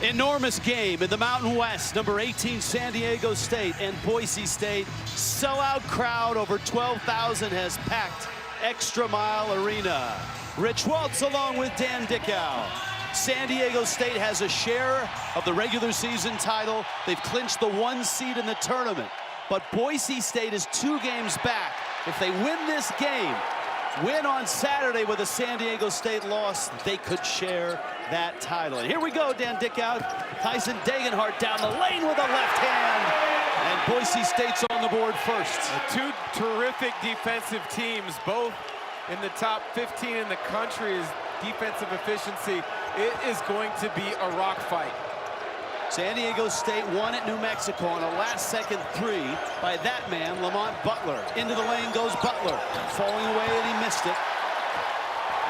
Enormous game in the Mountain West. Number 18 San Diego State and Boise State. Sellout crowd, over 12,000 has packed ExtraMile Arena. Rich Waltz along with Dan Dickow. San Diego State has a share of the regular season title. They've clinched the 1 seed in the tournament. But Boise State is 2 games back. If they win this game, win on Saturday with a San Diego State loss, they could share that title. And here we go, Dan Dickow. Tyson Degenhart down the lane with a left hand. And Boise State's on the board first. 2 terrific defensive teams, both in the top 15 in the country is defensive efficiency. It is going to be a rock fight. San Diego State won at New Mexico on a last-second 3 by that man, Lamont Butler. Into the lane goes Butler, falling away, and he missed it.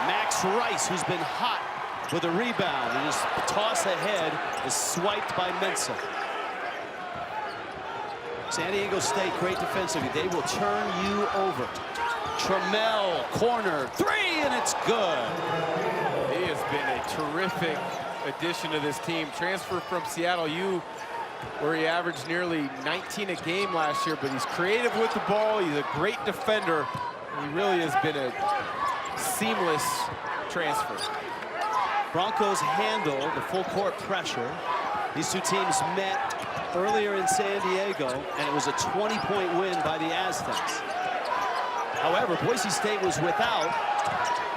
Max Rice, who's been hot with a rebound, and his toss ahead is swiped by Mensah. San Diego State, great defensively. They will turn you over. Trammell, corner, 3, and it's good. He has been a terrific addition to this team. Transfer from Seattle U, where he averaged nearly 19 a game last year, but he's creative with the ball. He's a great defender. He really has been a seamless transfer. Broncos handle the full court pressure. These 2 teams met earlier in San Diego, and it was a 20-point win by the Aztecs. However, Boise State was without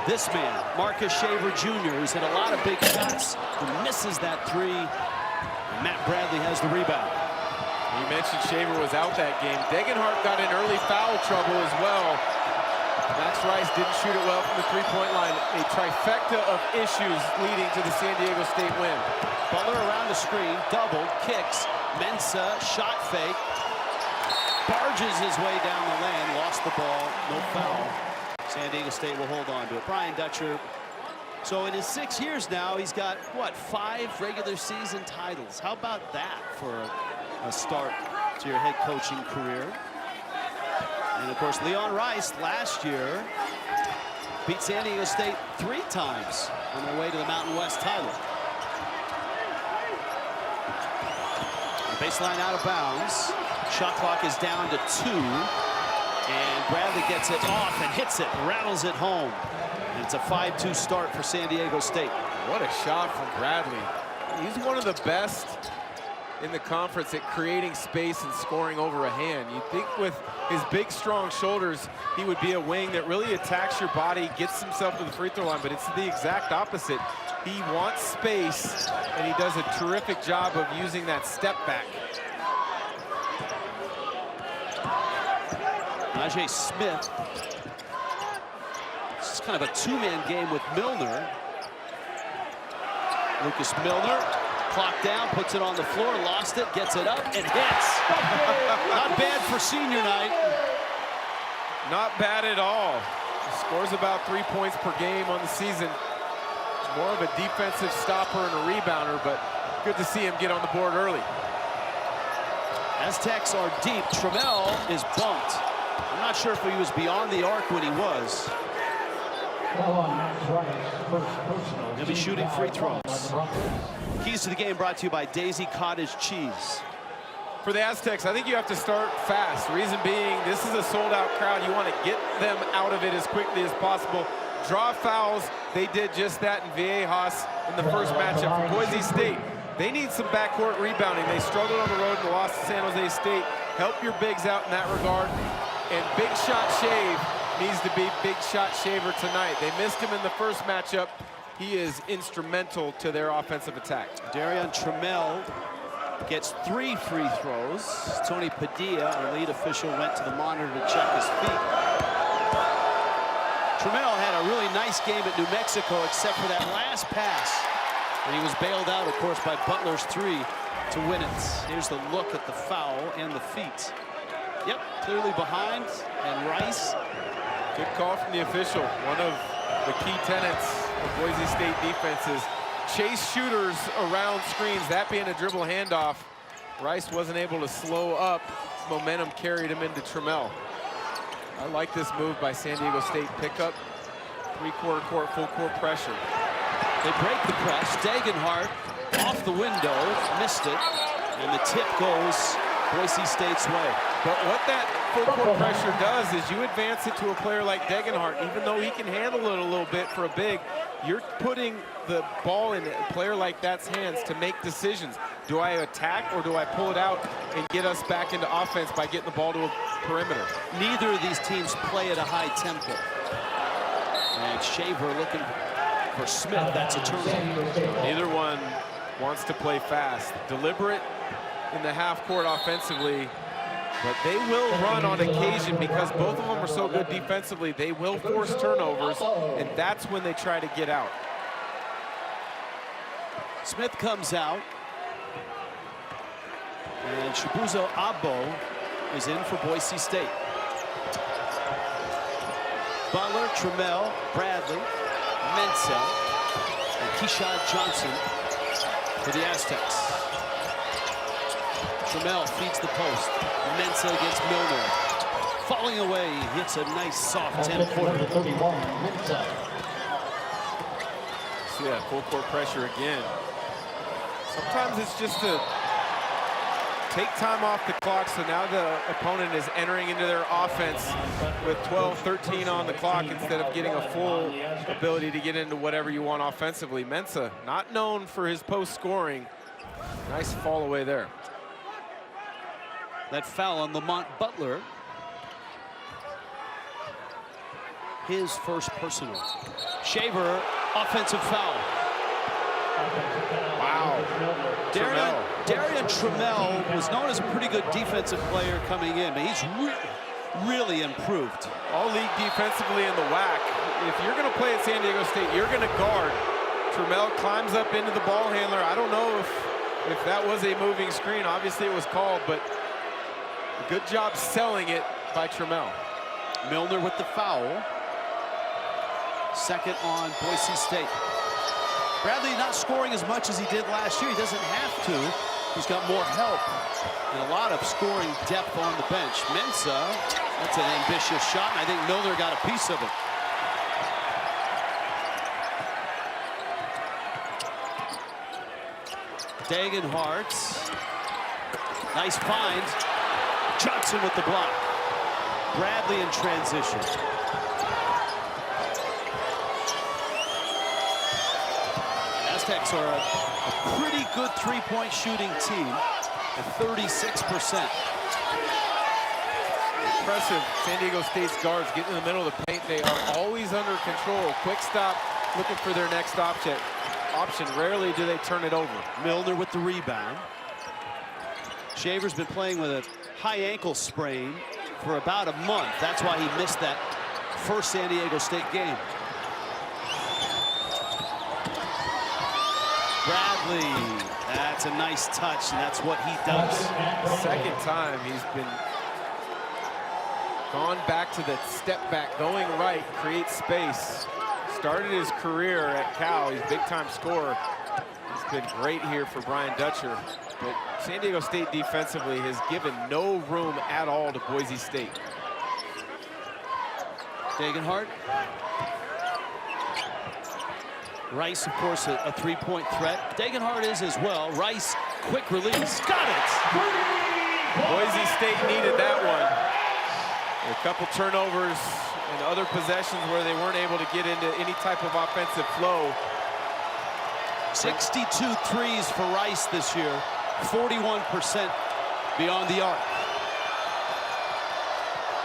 this man, Marcus Shaver Jr., who's hit a lot of big shots, who misses that 3. And Matt Bradley has the rebound. You mentioned Shaver was out that game. Degenhart got in early foul trouble as well. Max Rice didn't shoot it well from the 3-point line. A trifecta of issues leading to the San Diego State win. Butler around the screen, doubled, kicks. Mensah, shot fake. Barges his way down the lane, lost the ball, no foul. San Diego State will hold on to it. Brian Dutcher, so in his 6 years now, he's got, what, 5 regular season titles. How about that for a start to your head coaching career? And, of course, Leon Rice last year beat San Diego State 3 times on their way to the Mountain West title. The baseline out of bounds. Shot clock is down to 2. And Bradley gets it off and hits it, rattles it home. And it's a 5-2 start for San Diego State. What a shot from Bradley. He's one of the best in the conference at creating space and scoring over a hand. You'd think with his big, strong shoulders, he would be a wing that really attacks your body, gets himself to the free throw line, but it's the exact opposite. He wants space, and he does a terrific job of using that step back. Najee Smith. This is kind of a 2-man game with Milner. Lucas Milner, clock down, puts it on the floor, lost it, gets it up, and hits. Not bad for senior night. Not bad at all. He scores about 3 points per game on the season. More of a defensive stopper and a rebounder, but good to see him get on the board early. Aztecs are deep. Trammell is bumped. I'm not sure if he was beyond the arc when he was. He'll be shooting free throws. Keys to the game brought to you by Daisy Cottage Cheese. For the Aztecs, I think you have to start fast. Reason being, this is a sold-out crowd. You want to get them out of it as quickly as possible. Draw fouls. They did just that in Viejas in the first matchup. For Boise State, they need some backcourt rebounding. They struggled on the road and lost to San Jose State. Help your bigs out in that regard. And Big Shot Shave needs to be Big Shot Shaver tonight. They missed him in the first matchup. He is instrumental to their offensive attack. Darian Trammell gets 3 free throws. Tony Padilla, our lead official, went to the monitor to check his feet. Trammell had a really nice game at New Mexico, except for that last pass. And he was bailed out, of course, by Butler's 3 to win it. Here's the look at the foul and the feet. Yep, clearly behind, and Rice. Good call from the official. One of the key tenets of Boise State defense is chase shooters around screens, that being a dribble handoff. Rice wasn't able to slow up. Momentum carried him into Trammell. I like this move by San Diego State. Pick up, 3/4 court, full court pressure. They break the press. Degenhart off the window, missed it, and the tip goes Boise State's way. But what that full court pressure does is you advance it to a player like Degenhart. Even though he can handle it a little bit for a big, you're putting the ball in a player like that's hands to make decisions. Do I attack or do I pull it out and get us back into offense by getting the ball to a perimeter? Neither of these teams play at a high tempo. And Shaver looking for Smith. That's a turnover. Neither one wants to play fast. Deliberate in the half court offensively, but they will run on occasion because both of them are so good defensively. They will force turnovers, and that's when they try to get out. Smith comes out, and Chibuzo Abo is in for Boise State. Butler, Trammell, Bradley, Mensah, and Keyshawn Johnson for the Aztecs. Trammell feeds the post. Mensah against Milner. Falling away, he hits a nice soft 10-footer. See that full court pressure again. Sometimes it's just to take time off the clock, so now the opponent is entering into their offense with 12, 13 on the clock instead of getting a full ability to get into whatever you want offensively. Mensah, not known for his post scoring. Nice fall away there. That foul on Lamont Butler. His first personal. Shaver, offensive foul. Wow. Darian Trammell was known as a pretty good defensive player coming in, but he's really improved. All league defensively in the WAC. If you're going to play at San Diego State, you're going to guard. Trammell climbs up into the ball handler. I don't know if that was a moving screen. Obviously it was called, but a good job selling it by Trammell. Milner with the foul. Second on Boise State. Bradley not scoring as much as he did last year. He doesn't have to. He's got more help and a lot of scoring depth on the bench. Mensah, that's an ambitious shot, and I think Milner got a piece of it. Degenhart, nice find. Johnson with the block. Bradley in transition. Aztecs are a pretty good three-point shooting team at 36%. Impressive. San Diego State's guards get in the middle of the paint. They are always under control. Quick stop, looking for their next option. Rarely do they turn it over. Milner with the rebound. Shaver's been playing with a high ankle sprain for about a month. That's why he missed that first San Diego State game. Bradley, that's a nice touch, and that's what he does. Second time he's been gone back to the step back, going right, create space. Started his career at Cal. He's a big-time scorer. He's been great here for Brian Dutcher. But San Diego State defensively has given no room at all to Boise State. Degenhart. Rice, of course, a three-point threat. Degenhart is as well. Rice, quick release. Got it! Boise State needed that one. A couple turnovers and other possessions where they weren't able to get into any type of offensive flow. 62 threes for Rice this year. 41% beyond the arc.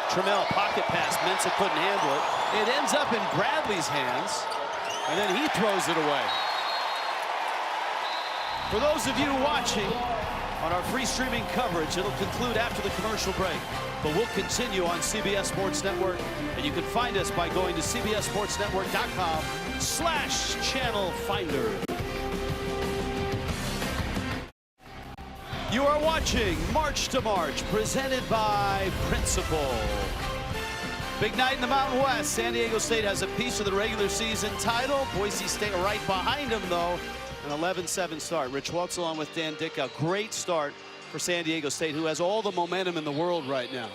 Trammell, pocket pass. Mensah couldn't handle it. It ends up in Bradley's hands, and then he throws it away. For those of you watching on our free streaming coverage, it'll conclude after the commercial break, but we'll continue on CBS Sports Network, and you can find us by going to cbssportsnetwork.com/channel finder. You are watching March to March, presented by Principal. Big night in the Mountain West. San Diego State has a piece of the regular season title. Boise State right behind them, though. An 11-7 start. Rich Welts along with Dan Dickau. Great start for San Diego State, who has all the momentum in the world right now.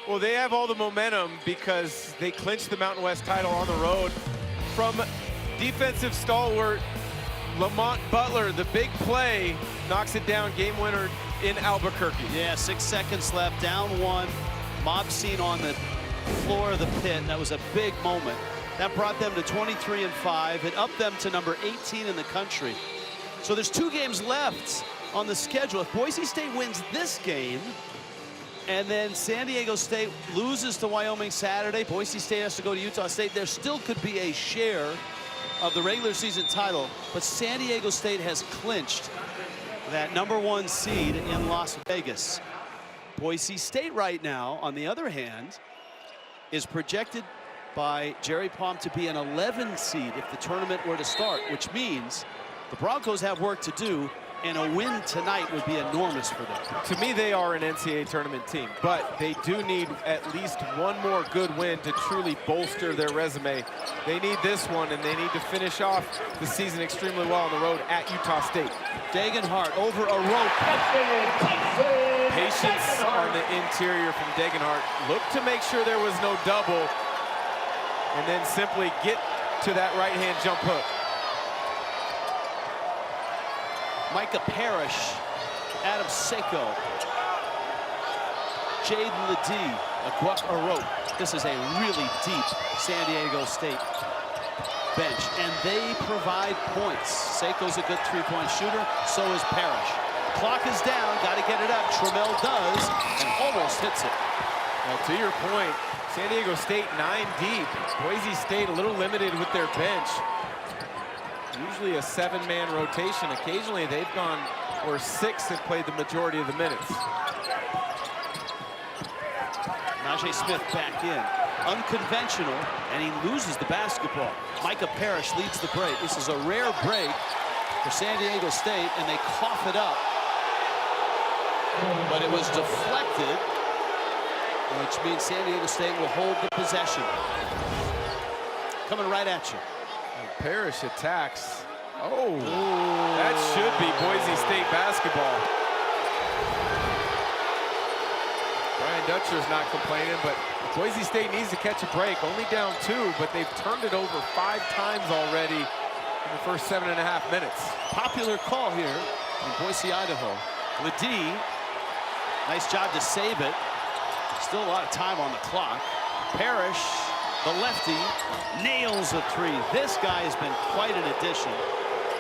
Well, they have all the momentum because they clinched the Mountain West title on the road from defensive stalwart Lamont Butler, the big play, knocks it down, game winner in Albuquerque. Yeah, 6 seconds left, down 1. Mob scene on the floor of the pit. That was a big moment. That brought them to 23-5. It upped them to number 18 in the country. So there's 2 games left on the schedule. If Boise State wins this game, and then San Diego State loses to Wyoming Saturday, Boise State has to go to Utah State, there still could be a share of the regular season title, but San Diego State has clinched that number 1 seed in Las Vegas. Boise State right now, on the other hand, is projected by Jerry Palm to be an 11 seed if the tournament were to start, which means the Broncos have work to do, and a win tonight would be enormous for them. To me, they are an NCAA tournament team, but they do need at least one more good win to truly bolster their resume. They need this one, and they need to finish off the season extremely well on the road at Utah State. Degenhardt over a rope. Patience on the interior from Degenhardt. Look to make sure there was no double, and then simply get to that right-hand jump hook. Micah Parrish, Adam Seiko, Jaden Ledee, a rope. This is a really deep San Diego State bench, and they provide points. Seiko's a good 3-point shooter, so is Parrish. Clock is down, got to get it up. Trammell does, and almost hits it. Well, to your point, San Diego State 9 deep. Boise State a little limited with their bench. Usually a 7-man rotation. Occasionally they've gone, or 6 have played the majority of the minutes. Najee Smith back in. Unconventional, and he loses the basketball. Micah Parrish leads the break. This is a rare break for San Diego State, and they cough it up. But it was deflected, which means San Diego State will hold the possession. Coming right at you. Parrish attacks. Oh, that should be Boise State basketball. Brian Dutcher's not complaining, but Boise State needs to catch a break. Only down 2, but they've turned it over 5 times already in the first 7.5 minutes. Popular call here in Boise, Idaho. Ledee, nice job to save it. Still a lot of time on the clock. Parrish, the lefty, nails a 3. This guy has been quite an addition.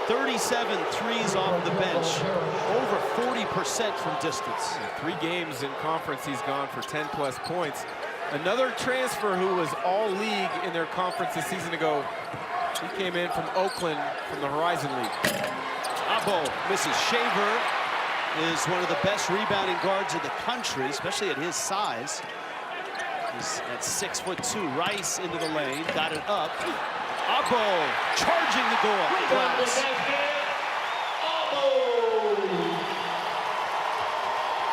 37 threes off the bench, over 40% from distance. 3 games in conference, he's gone for 10+ points. Another transfer who was all league in their conference a season ago. He came in from Oakland from the Horizon League. Abo misses. Shaver is one of the best rebounding guards in the country, especially at his size. He's at 6'2". Rice into the lane, got it up. Abo charging the glass.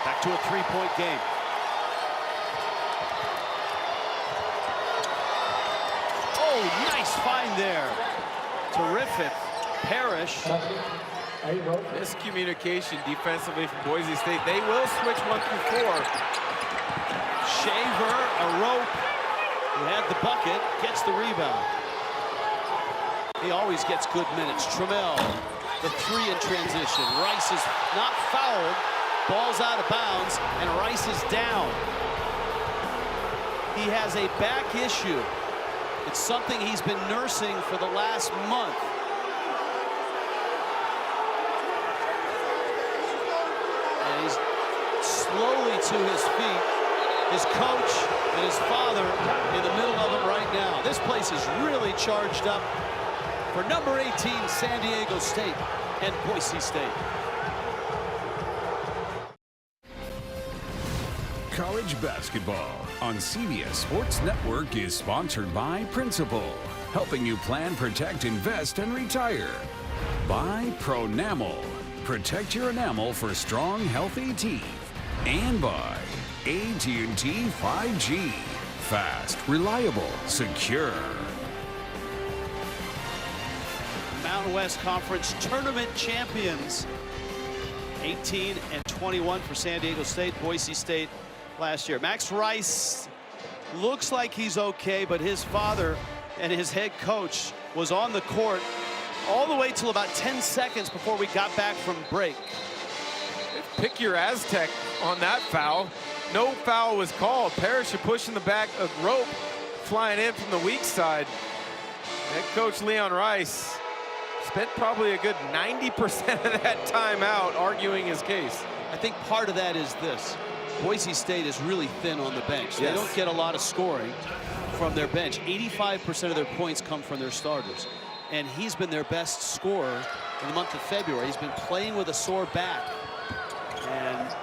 Back to a 3-point game. Oh, nice find there. Terrific. Parrish. Miscommunication defensively from Boise State. They will switch 1 through 4. Shaver, a rope, who had the bucket, gets the rebound. He always gets good minutes. Trammell, the 3 in transition. Rice is not fouled. Ball's out of bounds, and Rice is down. He has a back issue. It's something he's been nursing for the last month. And he's slowly to his feet. His coach and his father in the middle of it right now. This place is really charged up for number 18, San Diego State and Boise State. College basketball on CBS Sports Network is sponsored by Principal, helping you plan, protect, invest, and retire. By Pronamel, protect your enamel for strong, healthy teeth. And by AT&T 5G, fast, reliable, secure. Mountain West Conference tournament champions, 18-21 for San Diego State, Boise State last year. Max Rice looks like he's okay, but his father and his head coach was on the court all the way till about 10 seconds before we got back from break. Pick your Aztec on that foul. No foul was called. Parachute pushing the back of rope, flying in from the weak side. Head coach Leon Rice spent probably a good 90% of that time out arguing his case. I think part of that is this. Boise State is really thin on the bench. They don't get a lot of scoring from their bench. 85% of their points come from their starters. And he's been their best scorer in the month of February. He's been playing with a sore back. And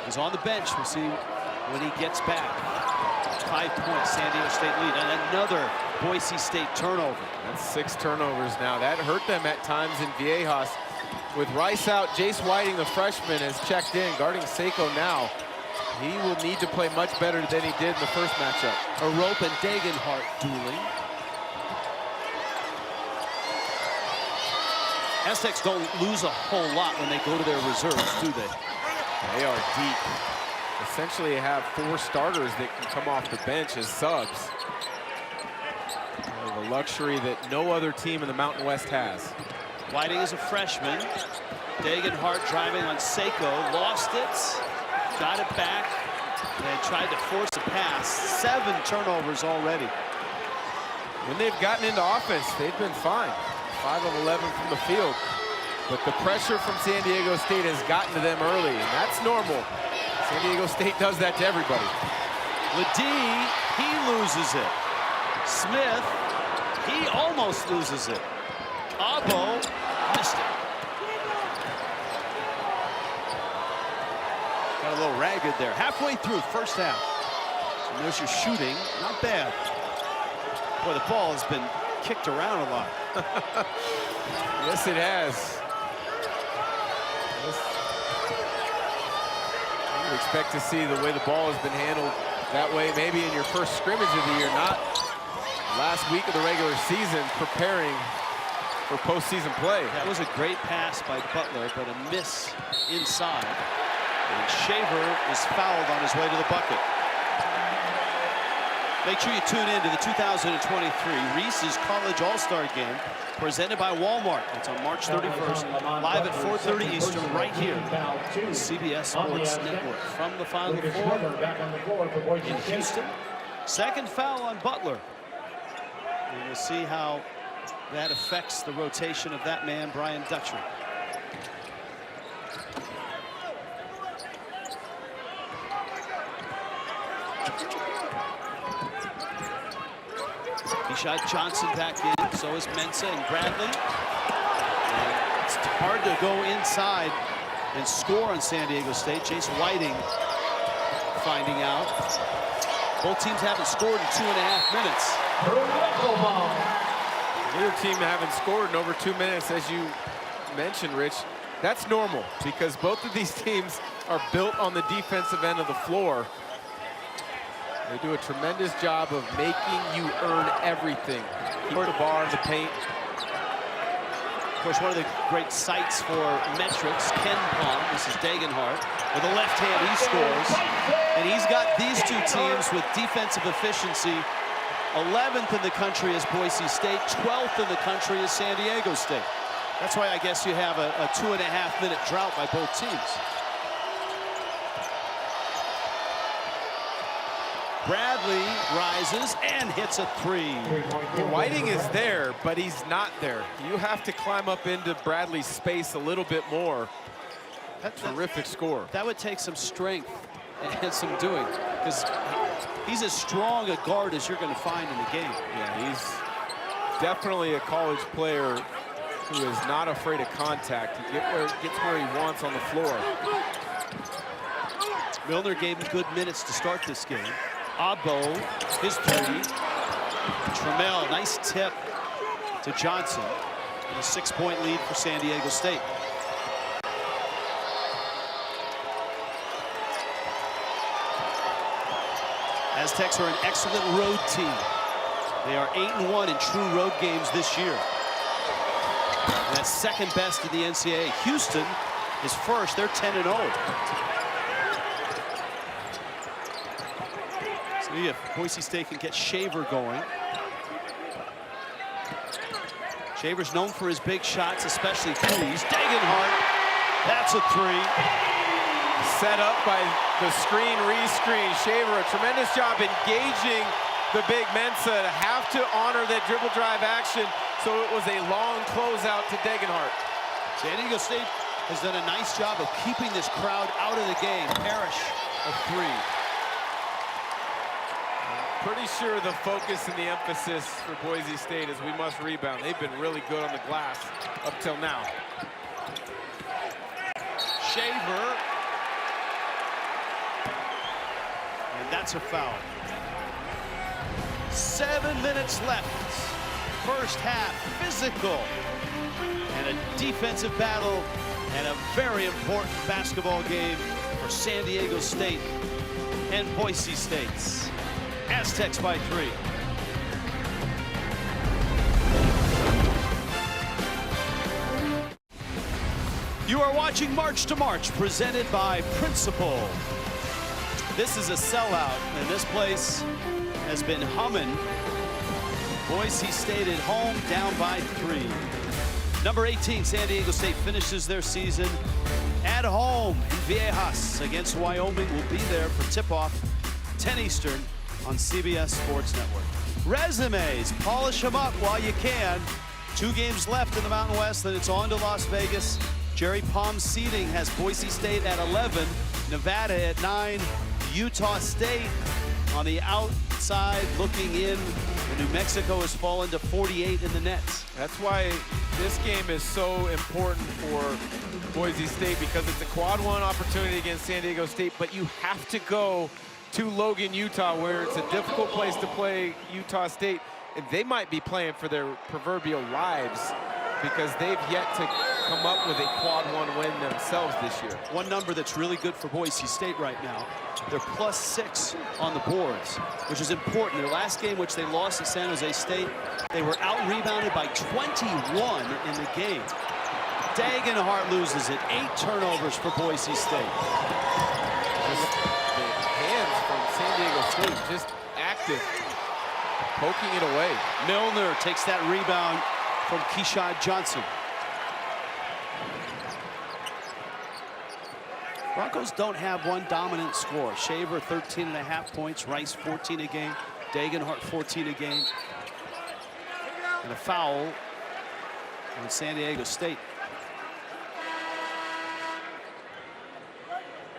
he's on the bench. We'll see when he gets back. 5 points, San Diego State lead. And another Boise State turnover. That's 6 turnovers now. That hurt them at times in Viejas. With Rice out, Jace Whiting, the freshman, has checked in, guarding Seiko now. He will need to play much better than he did in the first matchup. Arope and Dagenhart dueling. Aztecs don't lose a whole lot when they go to their reserves, do they? They are deep. Essentially have 4 starters that can come off the bench as subs. The luxury that no other team in the Mountain West has. Whiting is a freshman. Dagenhart driving on Seiko, lost it, got it back, and tried to force a pass. 7 turnovers already. When they've gotten into offense, they've been fine. 5 of 11 from the field. But the pressure from San Diego State has gotten to them early, and that's normal. San Diego State does that to everybody. Ledee, he loses it. Smith, he almost loses it. Abo missed it. Got a little ragged there. Halfway through first half. And there's your shooting. Not bad. Boy, the ball has been kicked around a lot. Yes, it has. You expect to see the way the ball has been handled that way maybe in your first scrimmage of the year, not last week of the regular season preparing for postseason play. That was a great pass by Butler, but a miss inside. And Shaver is fouled on his way to the bucket. Make sure you tune in to the 2023 Reese's College All-Star Game presented by Walmart. It's on March 31st, live at 4:30 Eastern, right here on CBS Sports Network. From the Final Four in Houston. Second foul on Butler. And we'll see how that affects the rotation of that man, Brian Dutcher. He shot Johnson back in, so is Mensah and Bradley. And it's hard to go inside and score on San Diego State. Jace Whiting finding out. Both teams haven't scored in 2.5 minutes. Neither team haven't scored in over 2 minutes, as you mentioned, Rich. That's normal because both of these teams are built on the defensive end of the floor. They do a tremendous job of making you earn everything. Keep the bar in the paint. Of course, one of the great sights for metrics, Ken Pom, this is Dagenhart. With a left hand, he scores. And he's got these 2 teams with defensive efficiency. 11th in the country is Boise State. 12th in the country is San Diego State. That's why I guess you have a 2.5 minute drought by both teams. Bradley rises and hits a 3. Whiting is there, but he's not there. You have to climb up into Bradley's space a little bit more. That's a terrific score. That would take some strength and some doing, because he's as strong a guard as you're going to find in the game. Yeah, he's definitely a college player who is not afraid of contact. He gets where he wants on the floor. Milner gave him good minutes to start this game. Abo, his 3. Trammell, nice tip to Johnson. And a 6-point lead for San Diego State. Aztecs are an excellent road team. They are 8-1 in true road games this year. And that's second best in the NCAA. Houston is first. They're 10-0. See if Boise State can get Shaver going. Shaver's known for his big shots, especially threes. Degenhart, that's a three. Set up by the screen, re-screen. Shaver, a tremendous job engaging the big Mensa to have to honor that dribble drive action. So it was a long closeout to Degenhart. San Diego State has done a nice job of keeping this crowd out of the game. Parrish, a three. Pretty sure the focus and the emphasis for Boise State is we must rebound. They've been really good on the glass up till now. Shaver. And that's a foul. 7 minutes left. First half, physical. And a defensive battle and a very important basketball game for San Diego State and Boise State. Aztecs by 3. You are watching March to March, presented by Principal. This is a sellout, and this place has been humming. Boise State at home, down by 3. Number 18, San Diego State finishes their season at home in Viejas against Wyoming. Will be there for tip-off, 10 Eastern on CBS Sports Network. Resumes, polish them up while you can. 2 games left in the Mountain West, then it's on to Las Vegas. Jerry Palm's seeding has Boise State at 11, Nevada at 9, Utah State on the outside looking in. And New Mexico has fallen to 48 in the nets. That's why this game is so important for Boise State, because it's a quad 1 opportunity against San Diego State, but you have to go to Logan, Utah, where it's a difficult place to play Utah State. And they might be playing for their proverbial lives because they've yet to come up with a quad 1 win themselves this year. One number that's really good for Boise State right now, they're +6 on the boards, which is important. Their last game, which they lost at San Jose State, they were out-rebounded by 21 in the game. Degenhart loses it. 8 turnovers for Boise State. Just the hands from San Diego State, just active, poking it away. Milner takes that rebound from Keyshawn Johnson. Broncos don't have one dominant score. Shaver 13.5 points, Rice 14 a game, Degenhart 14 a game. And a foul on San Diego State.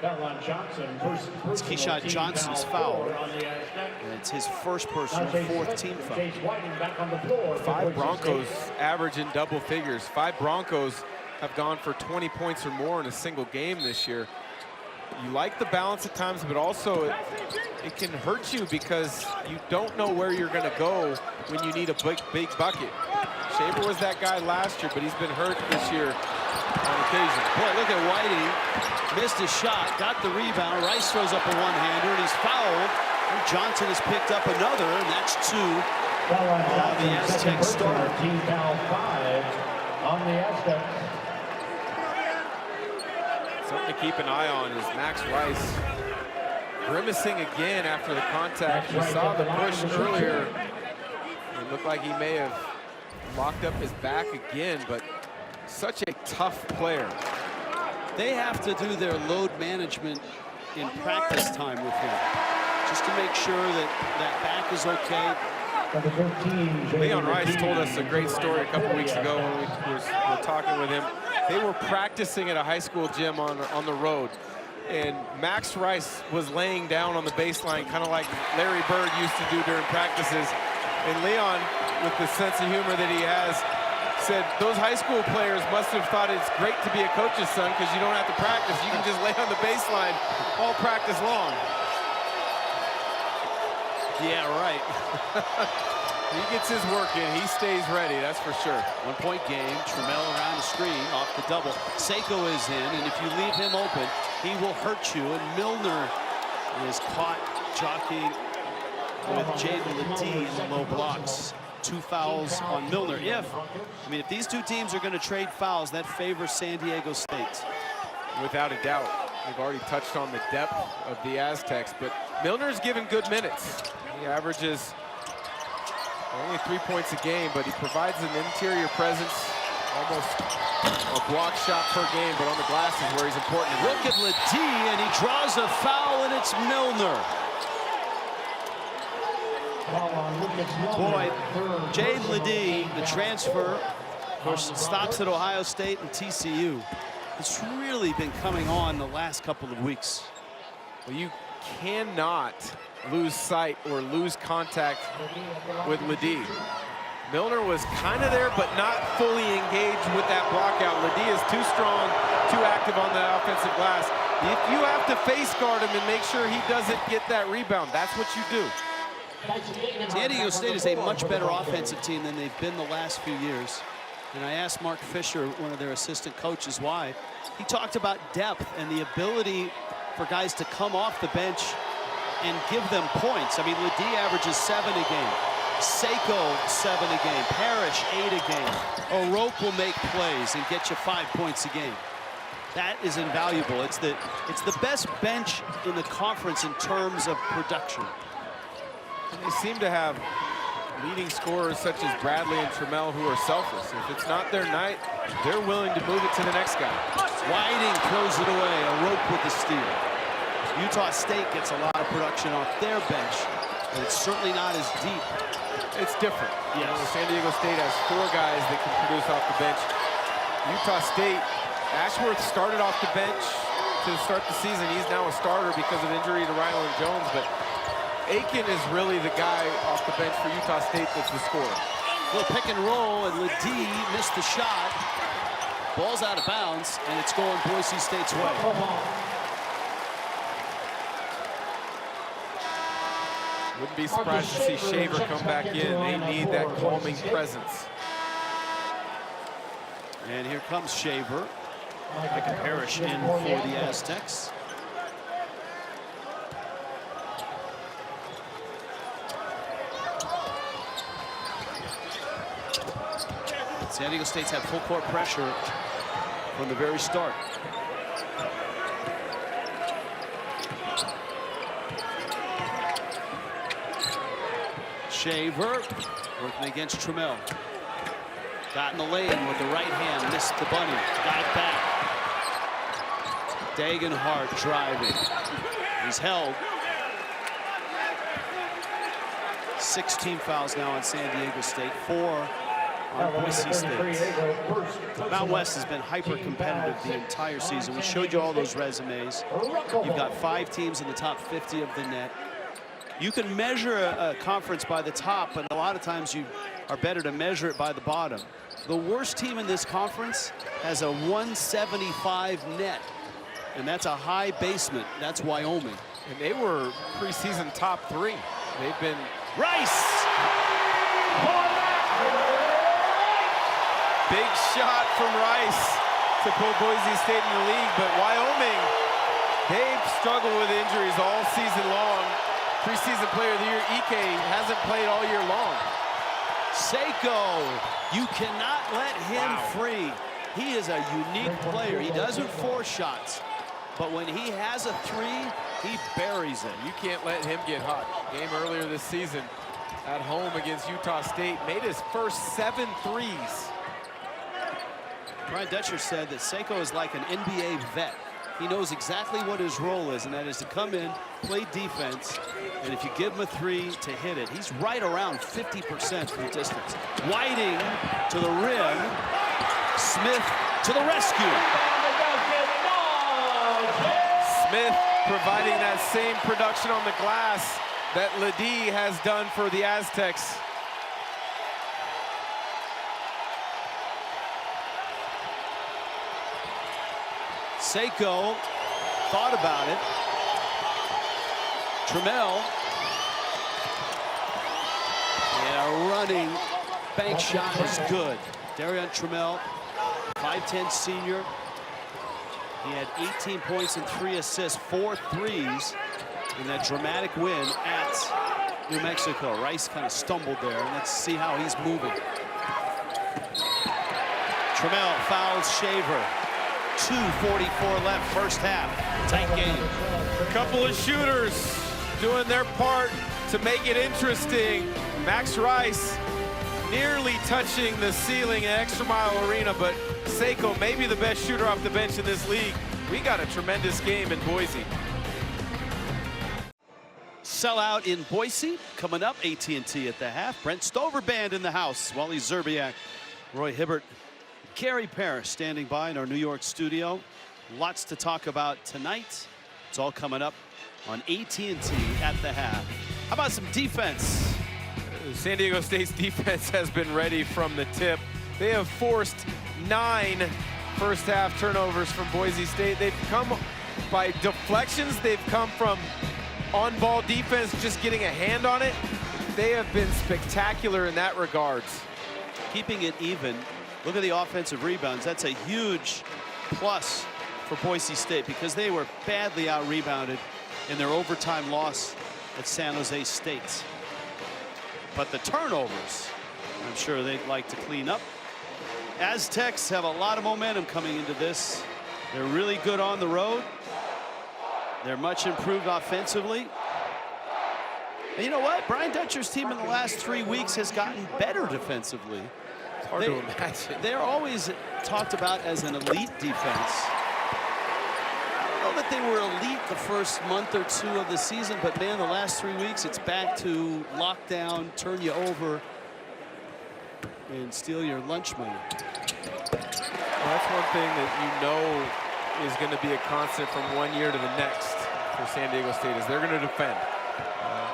It's Keyshawn Johnson's foul, and it's his first personal, 4th team foul. 5 Broncos average in double figures. 5 Broncos have gone for 20 points or more in a single game this year. You like the balance at times, but also it can hurt you because you don't know where you're going to go when you need a big bucket. Shaver was that guy last year, but he's been hurt this year on occasion. Boy, look at Whiting. Missed his shot, got the rebound. Rice throws up a one-hander, and he's fouled. And Johnson has picked up another, and that's 2 on the Aztec starter. Team foul 5 on the Aztecs. Something to keep an eye on is Max Rice grimacing again after the contact. We saw the push earlier. It looked like he may have locked up his back again, but such a tough player. They have to do their load management in practice time with him, just to make sure that that back is okay. Leon Rice told us a great story a couple weeks ago when we were talking with him. They were practicing at a high school gym on the road, and Max Rice was laying down on the baseline, kind of like Larry Bird used to do during practices. And Leon, with the sense of humor that he has, said those high school players must have thought it's great to be a coach's son because you don't have to practice. You can just lay on the baseline all practice long. Yeah, right. He gets his work in. He stays ready, that's for sure. 1-point game. Trammell around the screen, off the double. Seiko is in, and if you leave him open, he will hurt you. And Milner is caught jockeying with Jaden Ledee in the low blocks. 2 fouls on Milner. If these 2 teams are going to trade fouls, that favors San Diego State. Without a doubt. We've already touched on the depth of the Aztecs, but Milner's given good minutes. He averages Only 3 points a game, but he provides an interior presence, almost a block shot per game, but on the glass is where he's important. Look at Ledee, and he draws a foul, and it's Milner. Boy, Jade Ledee, the transfer, of course, stops at Ohio State and TCU. It's really been coming on the last couple of weeks. Well, you cannot lose sight or lose contact with Ledee. Milner was kind of there, but not fully engaged with that block out. Ledee is too strong, too active on the offensive glass. If you have to face guard him and make sure he doesn't get that rebound, that's what you do. San Diego State is a much better offensive team than they've been the last few years. And I asked Mark Fisher, one of their assistant coaches, why. He talked about depth and the ability for guys to come off the bench and give them points. I mean, Ledee averages 7 a game. Seiko, 7 a game. Parrish, 8 a game. O'Rourke will make plays and get you 5 points a game. That is invaluable. It's the best bench in the conference in terms of production. And they seem to have leading scorers such as Bradley and Trammell who are selfless. If it's not their night, they're willing to move it to the next guy. Whiting throws it away. O'Rourke with the steal. Utah State gets a lot of production off their bench, but it's certainly not as deep. It's different. Yes. You know, San Diego State has 4 guys that can produce off the bench. Utah State, Ashworth started off the bench to start the season. He's now a starter because of injury to Ryland Jones, but Aiken is really the guy off the bench for Utah State that's the scorer. Little pick and roll, and Ledee missed the shot. Ball's out of bounds, and it's going Boise State's way. Wouldn't be surprised to see Shaver come back in. They need that calming presence. And here comes Shaver. Micah Parrish in for the Aztecs. San Diego State's had full court pressure from the very start. Shaver working against Trammell. Got in the lane with the right hand, missed the bunny, got it back. Dagenhart driving. He's held. 16 fouls now on San Diego State, 4 on Boise State. Mountain West has been hyper-competitive the entire season. We showed you all those resumes. You've got 5 teams in the top 50 of the net. You can measure a conference by the top, but a lot of times you are better to measure it by the bottom. The worst team in this conference has a 175 net, and that's a high basement. That's Wyoming. And they were preseason top 3. They've been... Rice! Big shot from Rice to put Boise State in the league, but Wyoming, they've struggled with injuries all season long. Preseason player of the year, Ike, hasn't played all year long. Seiko, you cannot let him free. He is a unique player. He doesn't force shots, but when he has a 3, he buries it. You can't let him get hot. Game earlier this season at home against Utah State, made his first 7 threes. Brian Dutcher said that Seiko is like an NBA vet. He knows exactly what his role is, and that is to come in, play defense, and if you give him a 3 to hit it, he's right around 50% from distance. Whiting to the rim. Smith to the rescue. Smith providing that same production on the glass that Ledee has done for the Aztecs. Seiko thought about it. Trammell. And a running bank shot is good. Darian Trammell, 5'10" senior. He had 18 points and 3 assists, 4 threes in that dramatic win at New Mexico. Rice kind of stumbled there, and let's see how he's moving. Trammell fouls Shaver. 2:44 left, first half. Tight game. A couple of shooters doing their part to make it interesting. Max Rice nearly touching the ceiling at ExtraMile Arena, but Seiko, maybe the best shooter off the bench in this league. We got a tremendous game in Boise. Sellout in Boise coming up. AT&T at the half. Brent Stover Band in the house. Wally Zerbiak, Roy Hibbert, Gary Parrish standing by in our New York studio. Lots to talk about tonight. It's all coming up on AT&T at the half. How about some defense? San Diego State's defense has been ready from the tip. They have forced 9 first half turnovers from Boise State. They've come by deflections. They've come from on-ball defense, just getting a hand on it. They have been spectacular in that regards. Keeping it even. Look at the offensive rebounds. That's a huge plus for Boise State because they were badly out-rebounded in their overtime loss at San Jose State. But the turnovers, I'm sure they'd like to clean up. Aztecs have a lot of momentum coming into this. They're really good on the road. They're much improved offensively. And you know what? Brian Dutcher's team in the last 3 weeks has gotten better defensively. It's hard to imagine. They're always talked about as an elite defense. I don't know that they were elite the first month or 2 of the season, but man, the last 3 weeks, it's back to lockdown, turn you over, and steal your lunch money. Well, that's one thing that you know is going to be a constant from one year to the next for San Diego State is they're going to defend.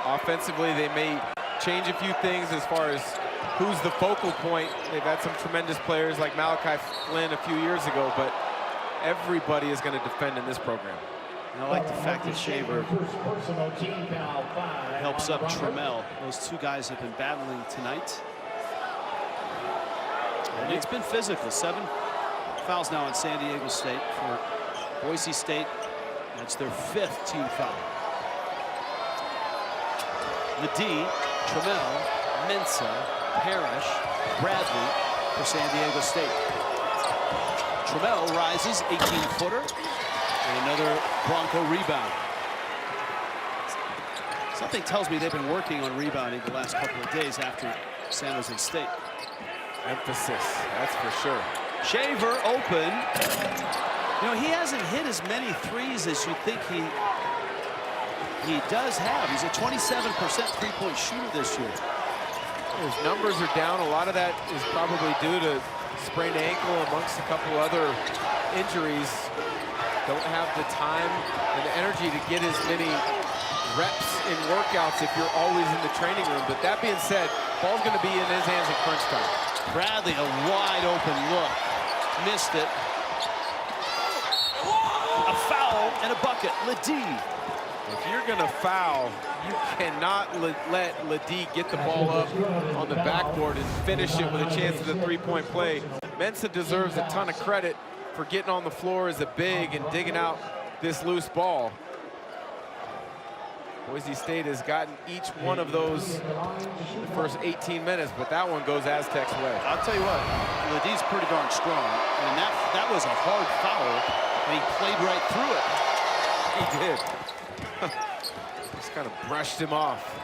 Offensively, they may change a few things as far as who's the focal point. They've had some tremendous players like Malachi Flynn a few years ago, but everybody is going to defend in this program. And I like the fact that Shaver helps up Trammell. Those 2 guys have been battling tonight. And it's been physical. 7 fouls now on San Diego State. For Boise State, that's their 5th team foul. Ledee, Trammell, Mensah, Parrish, Bradley for San Diego State. Trammell rises, 18-footer, and another Bronco rebound. Something tells me they've been working on rebounding the last couple of days after San Jose State. Emphasis, that's for sure. Shaver open. You know, he hasn't hit as many threes as you think he does have. He's a 27% three-point shooter this year. His numbers are down. A lot of that is probably due to sprained ankle amongst a couple other injuries. Don't have the time and the energy to get as many reps in workouts if you're always in the training room. But that being said, ball's going to be in his hands at crunch time. Bradley, a wide open look. Missed it. A foul and a bucket. Ledee. If you're going to foul, you cannot let Ledee get the ball up on the backboard and finish it with a chance at a 3-point play. Mensah deserves a ton of credit for getting on the floor as a big and digging out this loose ball. Boise State has gotten each one of those in the first 18 minutes, but that one goes Aztecs' way. I'll tell you what, Ledee's pretty darn strong. And that was a hard foul, and he played right through it. He did. Just kind of brushed him off.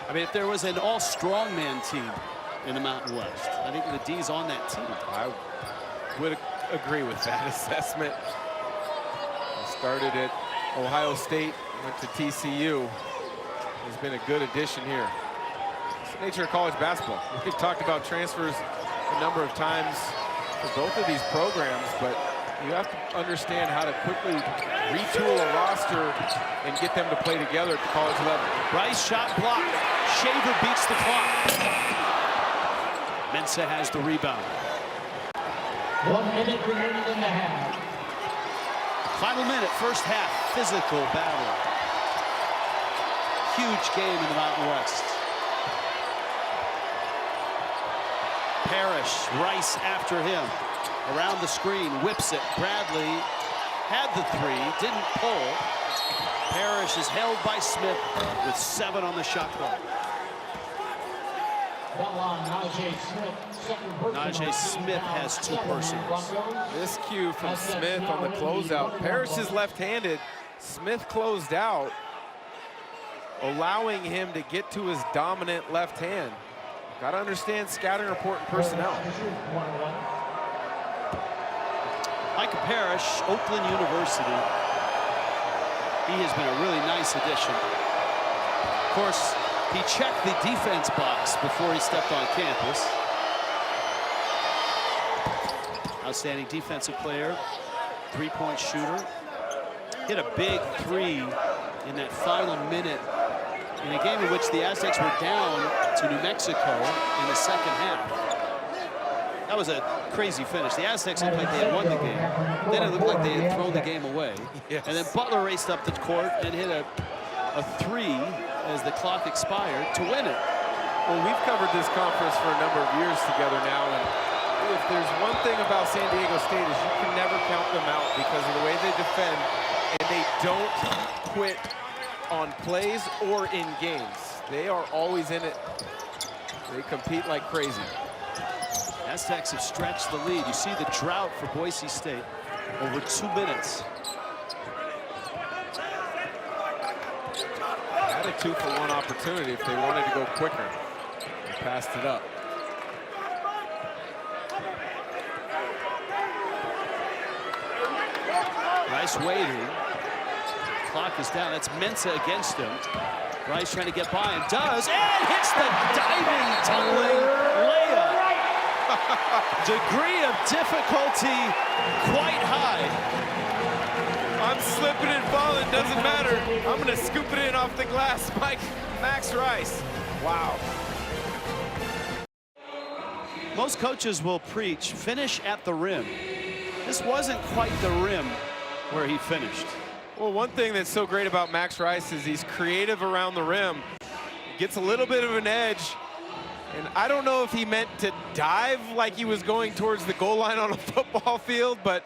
I mean, if there was an all-strongman team in the Mountain West, I think Ledee's on that team. I would agree with that assessment. He started at Ohio State, went to TCU. Has been a good addition here. It's the nature of college basketball. We've talked about transfers a number of times for both of these programs, but you have to understand how to quickly retool a roster and get them to play together at the college level. Rice shot blocked. Shaver beats the clock. Mensah has the rebound. 1 minute remaining in the half. Final minute, first half, physical battle. Huge game in the Mountain West. Parrish, Rice after him. Around the screen, whips it. Bradley had the 3, didn't pull. Parrish is held by Smith with 7 on the shot clock. Najee Smith has 2 personals. This cue from Smith on the closeout. Parrish is left-handed. Smith closed out. allowing him to get to his dominant left hand. Got to understand scouting report and personnel. Micah Parrish, Oakland University. He has been a really nice addition. Of course, he checked the defense box before he stepped on campus. Outstanding defensive player, three-point shooter. Hit a big three in that final minute in a game in which the Aztecs were down to New Mexico in the second half. That was a crazy finish. The Aztecs looked like they had won the game. Then it looked like they had thrown the game away. Yes. And then Butler raced up the court and hit a three as the clock expired to win it. Well, we've covered this conference for a number of years together now, and if there's one thing about San Diego State is you can never count them out because of the way they defend, and they don't quit on plays or in games. They are always in it. They compete like crazy. Aztecs have stretched the lead. You see the drought for Boise State over 2 minutes. Had a 2-for-1 opportunity if they wanted to go quicker. They passed it up. Rice waiting. Clock is down. That's Mensah against him. Rice trying to get by and does, and hits the diving, tumbling layup. Degree of difficulty quite high. I'm slipping and falling, doesn't matter. I'm gonna scoop it in off the glass, Max Rice. Wow. Most coaches will preach, finish at the rim. This wasn't quite the rim where he finished. Well, one thing that's so great about Max Rice is he's creative around the rim. Gets a little bit of an edge. And I don't know if he meant to dive like he was going towards the goal line on a football field, but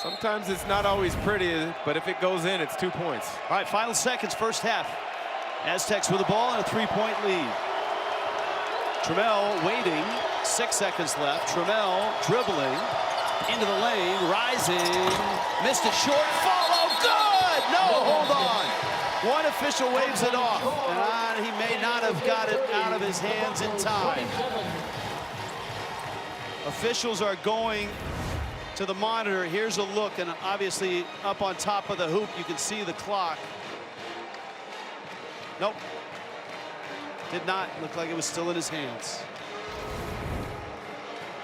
sometimes it's not always pretty, but if it goes in, it's 2 points. All right, final seconds, first half. Aztecs with the ball and a three-point lead. Trammell waiting, 6 seconds left. Trammell dribbling into the lane, rising, missed it short, follow, good! No, hold on. One official waves it off, and he may not have got it out of his hands in time. Officials are going to the monitor. Here's a look, and obviously up on top of the hoop, you can see the clock. Nope. Did not look like it was still in his hands.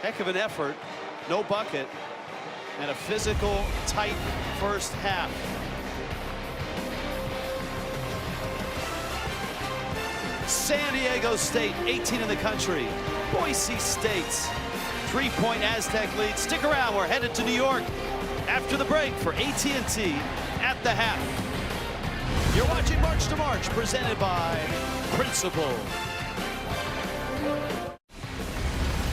Heck of an effort, no bucket, and a physical, tight first half. San Diego State, 18 in the country. Boise State's three-point Aztec lead. Stick around, we're headed to New York after the break for AT&T at the half. You're watching March to March, presented by Principal.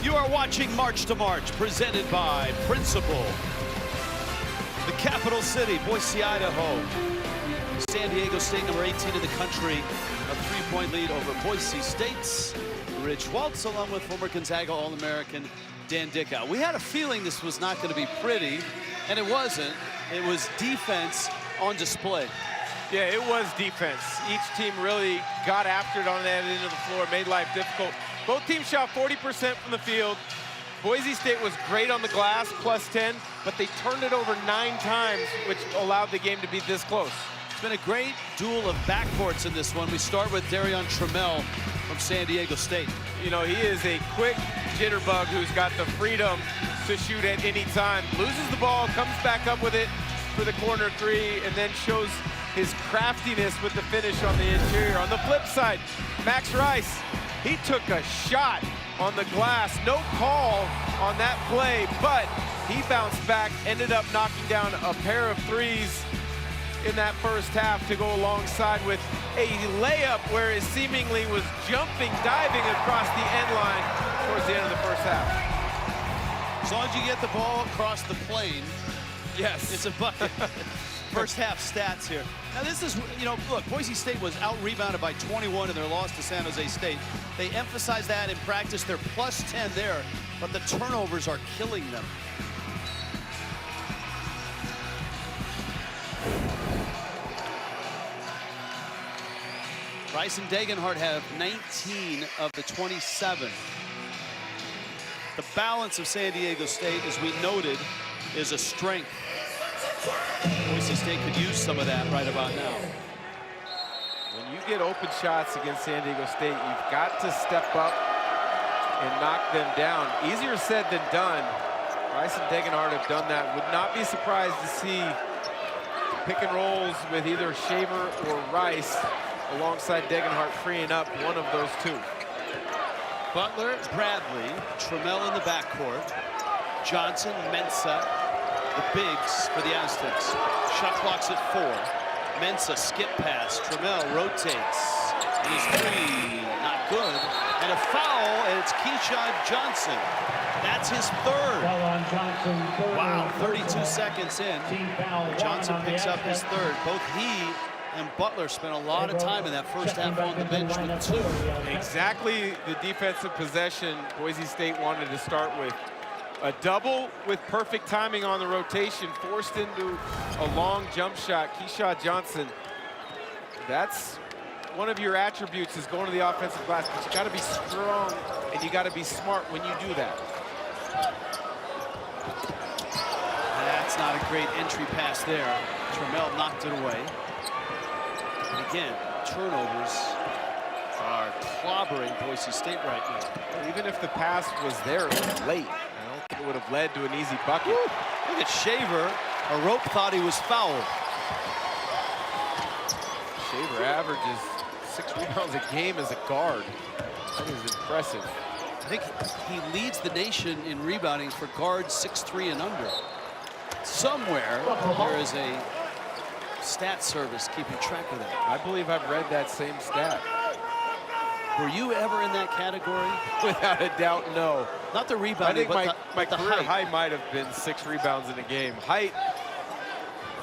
You are watching March to March, presented by Principal. The capital city, Boise, Idaho. San Diego State, number 18 in the country. A three-point lead over Boise State's Rich Waltz, along with former Gonzaga All-American Dan Dickow. We had a feeling this was not going to be pretty, and it wasn't. It was defense on display. Yeah, it was defense. Each team really got after it on that end of the floor, made life difficult. Both teams shot 40% from the field. Boise State was great on the glass, +10, but they turned it over 9 times, which allowed the game to be this close. It's been a great duel of backcourts in this one. We start with Darion Trammell from San Diego State. You know, he is a quick jitterbug who's got the freedom to shoot at any time. Loses the ball, comes back up with it for the corner three, and then shows his craftiness with the finish on the interior. On the flip side, Max Rice, he took a shot on the glass. No call on that play, but he bounced back, ended up knocking down a pair of threes in that first half to go alongside with a layup where it seemingly was jumping, diving across the end line towards the end of the first half. As long as you get the ball across the plane, yes, it's a bucket. First half stats here. Now this is, you know, look, Boise State was out-rebounded by 21 in their loss to San Jose State. They emphasize that in practice. They're +10 there, but the turnovers are killing them. Rice and Degenhardt have 19 of the 27. The balance of San Diego State, as we noted, is a strength. Boise State could use some of that right about now. When you get open shots against San Diego State, you've got to step up and knock them down. Easier said than done. Rice and Degenhardt have done that. Would not be surprised to see pick and rolls with either Shaver or Rice alongside Degenhardt freeing up one of those two. Butler, Bradley, Trammell in the backcourt. Johnson, Mensah, the bigs for the Aztecs. Shot clock's at 4. Mensah, skip pass. Trammell rotates. And his three, not good. And a foul, and it's Keyshawn Johnson. That's his third. Wow, 32 seconds in. Johnson picks up his third. Both he and Butler spent a lot of time in that first half on the bench with 2. Exactly the defensive possession Boise State wanted to start with. A double with perfect timing on the rotation, forced into a long jump shot. Keyshawn Johnson, that's one of your attributes, is going to the offensive glass, but you got to be strong and you got to be smart when you do that. That's not a great entry pass there. Trammell knocked it away. And again, turnovers are clobbering Boise State right now. Even if the pass was there, it was late. I don't think it would have led to an easy bucket. Woo! Look at Shaver. A rope thought he was fouled. Shaver averages 6 rebounds a game as a guard. That is impressive. I think he leads the nation in rebounding for guards 6'3" and under. Somewhere there is a stat service keeping track of that. I believe I've read that same stat. Were you ever in that category? Without a doubt, no. Not the I rebounding, think my but the career height. high might have been 6 rebounds in a game. Height,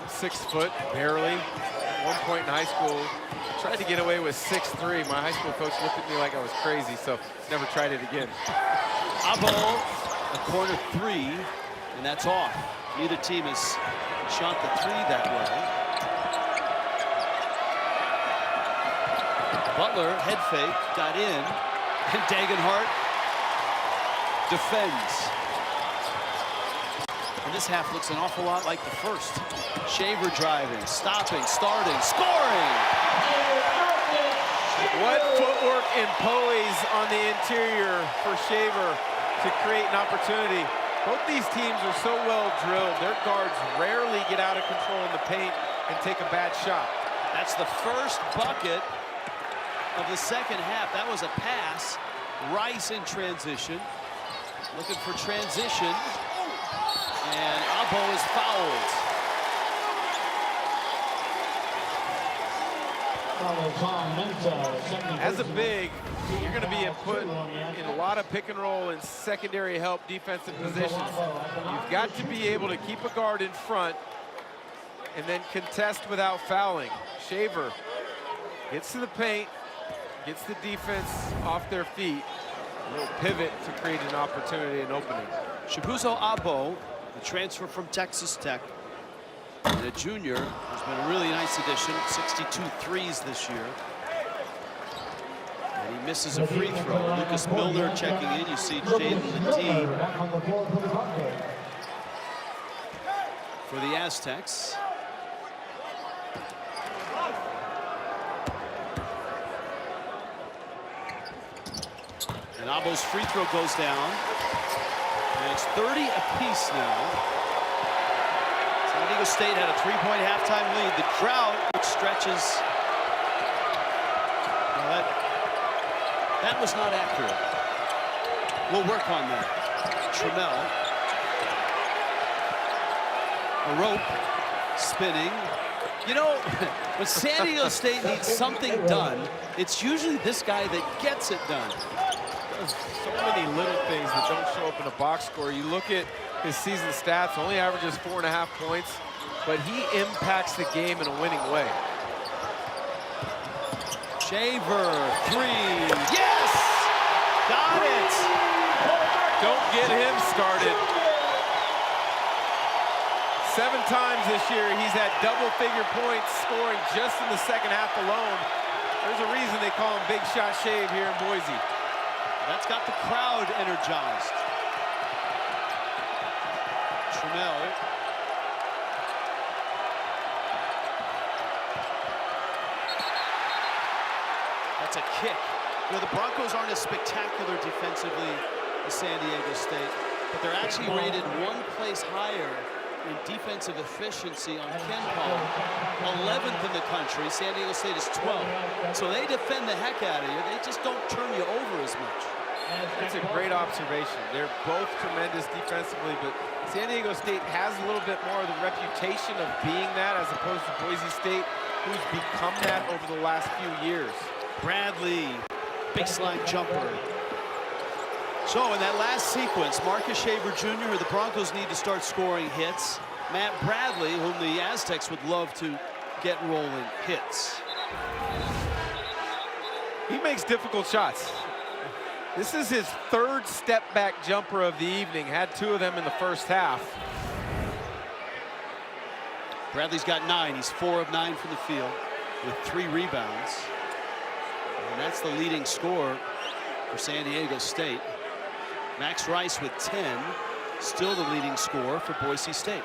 6 foot, barely. At one point in high school, I tried to get away with 6'3". My high school coach looked at me like I was crazy, so never tried it again. Abo, a corner 3, and that's off. Neither team has shot the 3 that way. Butler, head fake, got in, and Degenhardt defends. And this half looks an awful lot like the first. Shaver driving, stopping, starting, scoring! What footwork and poise on the interior for Shaver to create an opportunity. Both these teams are so well drilled. Their guards rarely get out of control in the paint and take a bad shot. That's the first bucket of the second half. That was a pass. Rice in transition. Looking for transition. And Abo is fouled. As a big, you're going to be put in a lot of pick and roll and secondary help defensive positions. You've got to be able to keep a guard in front and then contest without fouling. Shaver gets to the paint, gets the defense off their feet. A little pivot to create an opportunity and opening. Chibuzo Abo, the transfer from Texas Tech, and a junior, who's been a really nice addition, 62 threes this year. And he misses a free throw. Lucas Milner checking in. You see Jaden Latee for the Aztecs. And Abo's free throw goes down. And it's 30 apiece now. San Diego State had a 3-point halftime lead. The drought, which stretches, well, that was not accurate. We'll work on that. Trammell, a rope, spinning. You know, when San Diego State needs something done, it's usually this guy that gets it done. So many little things that don't show up in a box score. You look at his season stats, only averages 4.5 points, but he impacts the game in a winning way. Shaver, 3, yes! Got it! Don't get him started. 7 times this year, he's had double-figure points scoring just in the second half alone. There's a reason they call him Big Shot Shave here in Boise. That's got the crowd energized. ExtraMile. That's a kick. You know, the Broncos aren't as spectacular defensively as San Diego State, but they're actually rated one place higher in defensive efficiency on KenPom, 11th in the country. San Diego State is 12th. So they defend the heck out of you. They just don't turn you over as much. That's a great observation. They're both tremendous defensively, but San Diego State has a little bit more of the reputation of being that as opposed to Boise State, who's become that over the last few years. Bradley, big slide jumper. So in that last sequence, Marcus Shaver Jr., the Broncos need to start scoring hits. Matt Bradley, whom the Aztecs would love to get rolling, hits. He makes difficult shots. This is his third step-back jumper of the evening. Had 2 of them in the first half. Bradley's got 9. He's 4 of 9 from the field with 3 rebounds. And that's the leading scorer for San Diego State. Max Rice with 10, still the leading scorer for Boise State.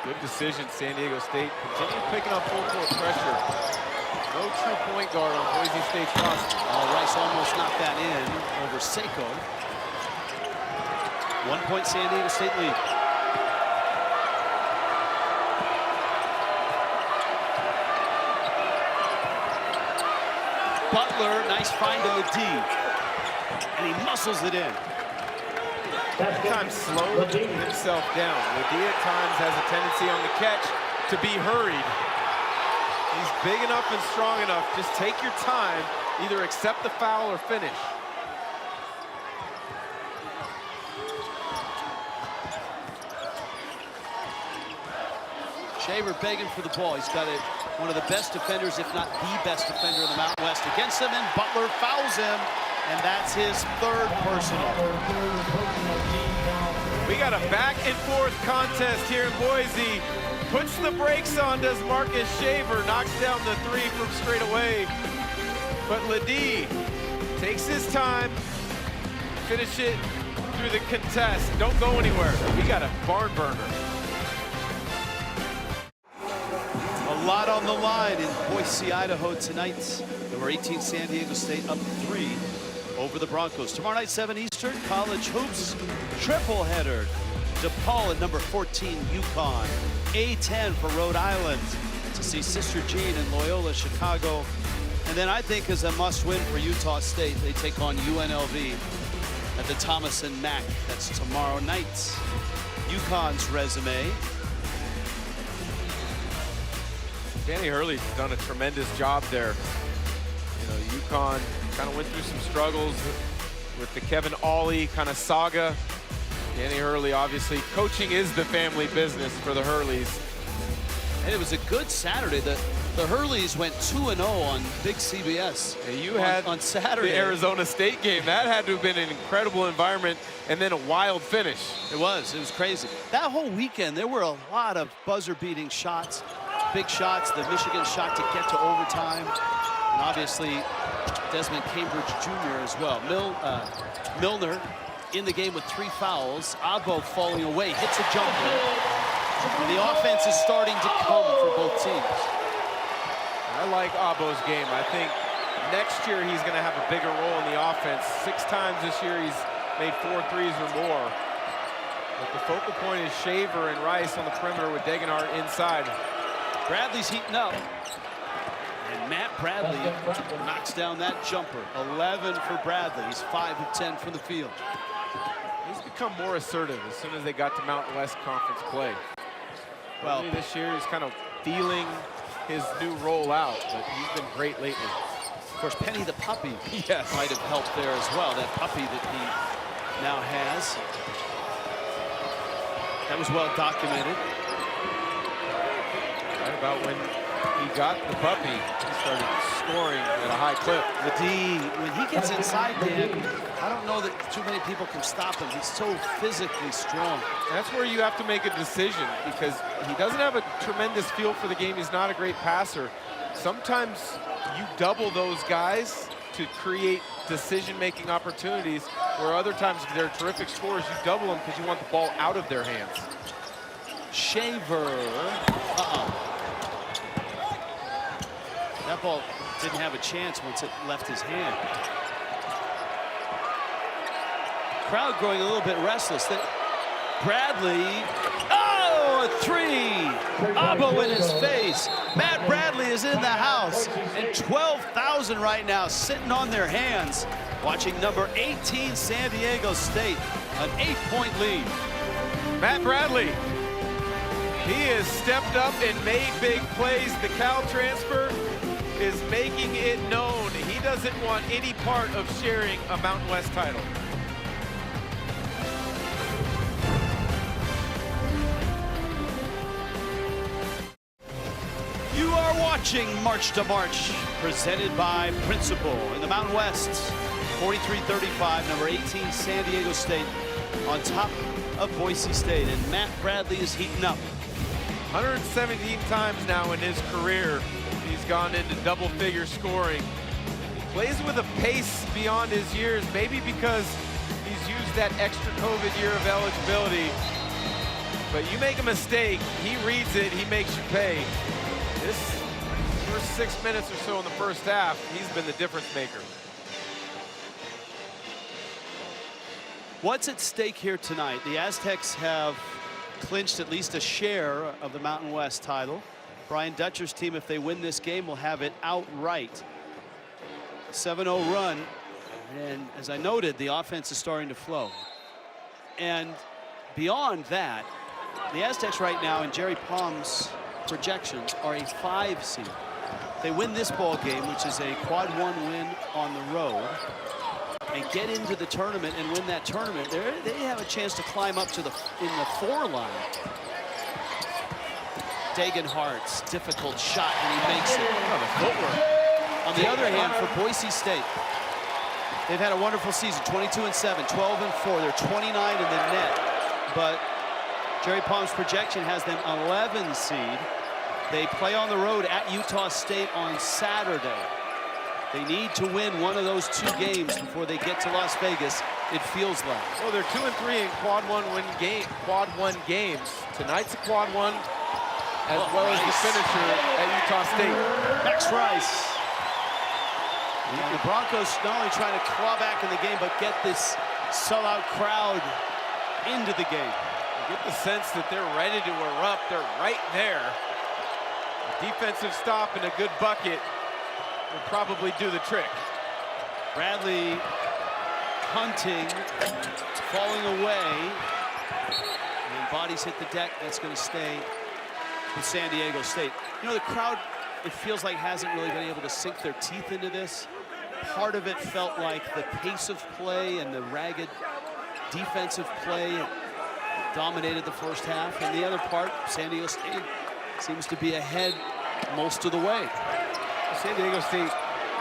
Good decision, San Diego State. Continue picking up full court pressure. No true point guard on Boise State's roster. Rice almost knocked that in over Seiko. 1 point San Diego State lead. Butler, nice find to the D. And he muscles it in. Sometimes slowed himself down. Ledee at times has a tendency on the catch to be hurried. He's big enough and strong enough. Just take your time. Either accept the foul or finish. Shaver begging for the ball. He's got one of the best defenders, if not the best defender in the Mountain West against him, and Butler fouls him, and that's his 3rd personal. We got a back and forth contest here in Boise. Puts the brakes on, does Marcus Shaver, knocks down the 3 from straight away. But Ledee takes his time, finish it through the contest. Don't go anywhere. We got a barn burner. A lot on the line in Boise, Idaho tonight. Number 18 San Diego State up 3 over the Broncos. Tomorrow night, 7 Eastern, college hoops, triple header. DePaul at number 14, UConn. A10 for Rhode Island to see Sister Jean and Loyola Chicago. And then I think is a must-win for Utah State. They take on UNLV at the Thomas and Mack. That's tomorrow night. UConn's resume. Danny Hurley's done a tremendous job there. You know, UConn kind of went through some struggles with the Kevin Ollie kind of saga. Danny Hurley, obviously, coaching is the family business for the Hurleys. And it was a good Saturday. The Hurleys went 2-0 on Big CBS. Yeah, you had on Saturday. The Arizona State game. That had to have been an incredible environment, and then a wild finish. It was crazy. That whole weekend, there were a lot of buzzer-beating shots, big shots. The Michigan shot to get to overtime. And obviously, Desmond Cambridge Jr. as well. Milner in the game with 3 fouls. Abo falling away, hits a jumper. And the offense is starting to come for both teams. I like Abo's game. I think next year he's going to have a bigger role in the offense. 6 times this year he's made 4 threes or more. But the focal point is Shaver and Rice on the perimeter with Degenhardt inside. Bradley's heating up. And Matt Bradley knocks down that jumper. 11 for Bradley. He's 5 of 10 from the field. He's become more assertive as soon as they got to Mountain West Conference play. Well, this year he's kind of feeling his new role out, but he's been great lately. Of course, Penny the puppy yes, might have helped there as well. That puppy that he now has. That was well documented. Right about when He got the puppy. He started scoring at a high clip. The D, when he gets inside Dan, I don't know that too many people can stop him. He's so physically strong. That's where you have to make a decision, because he doesn't have a tremendous feel for the game. He's not a great passer. Sometimes you double those guys to create decision-making opportunities, where other times they're terrific scorers. You double them because you want the ball out of their hands. Shaver. That ball didn't have a chance once it left his hand. Crowd growing a little bit restless. Bradley, oh, a three! Abo in his face. Matt Bradley is in the house. And 12,000 right now sitting on their hands, watching number 18 San Diego State, an 8-point lead. Matt Bradley, he has stepped up and made big plays. The Cal transfer is making it known he doesn't want any part of sharing a Mountain West title. You are watching March to March, presented by Principal in the Mountain West. 43-35, number 18 San Diego State on top of Boise State, and Matt Bradley is heating up. 117 times now in his career he's gone into double-figure scoring. He plays with a pace beyond his years, maybe because he's used that extra COVID year of eligibility. But you make a mistake, he reads it, he makes you pay. This first 6 minutes or so in the first half, he's been the difference maker. What's at stake here tonight? The Aztecs have clinched at least a share of the Mountain West title. Brian Dutcher's team, if they win this game, will have it outright. 7-0 run, and as I noted, the offense is starting to flow. And beyond that, the Aztecs right now in Jerry Palm's projections are a 5 seed. They win this ball game, which is a quad 1 win on the road, and get into the tournament and win that tournament, they have a chance to climb up to the 4 line. Degenhardt's difficult shot, and he makes it. Oh, the footwork. On the other hand, for Boise State, they've had a wonderful season, 22-7, 12-4. They're 29 in the net, but Jerry Palm's projection has them 11 seed. They play on the road at Utah State on Saturday. They need to win one of those 2 games before they get to Las Vegas, it feels like. Well, they're 2-3 in quad 1 games. Tonight's a quad 1, as well as the finisher at Utah State. Max Rice. The Broncos not only trying to claw back in the game, but get this sellout crowd into the game. You get the sense that they're ready to erupt. They're right there. A defensive stop and a good bucket will probably do the trick. Bradley hunting, falling away. And bodies hit the deck. That's going to stay with San Diego State. You know, the crowd, it feels like, hasn't really been able to sink their teeth into this. Part of it felt like the pace of play and the ragged defensive play dominated the first half. And the other part, San Diego State seems to be ahead most of the way. San Diego State,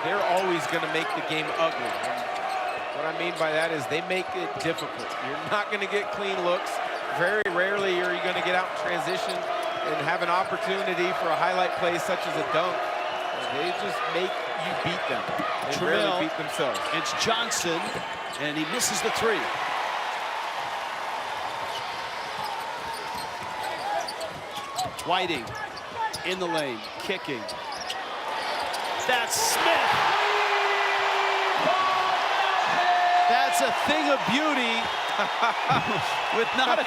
they're always going to make the game ugly. And what I mean by that is they make it difficult. You're not going to get clean looks. Very rarely are you going to get out in transition and have an opportunity for a highlight play such as a dunk. They just make you beat them. They rarely beat themselves. It's Johnson, and he misses the 3. Whiting in the lane, kicking. That's Smith. That's a thing of beauty with not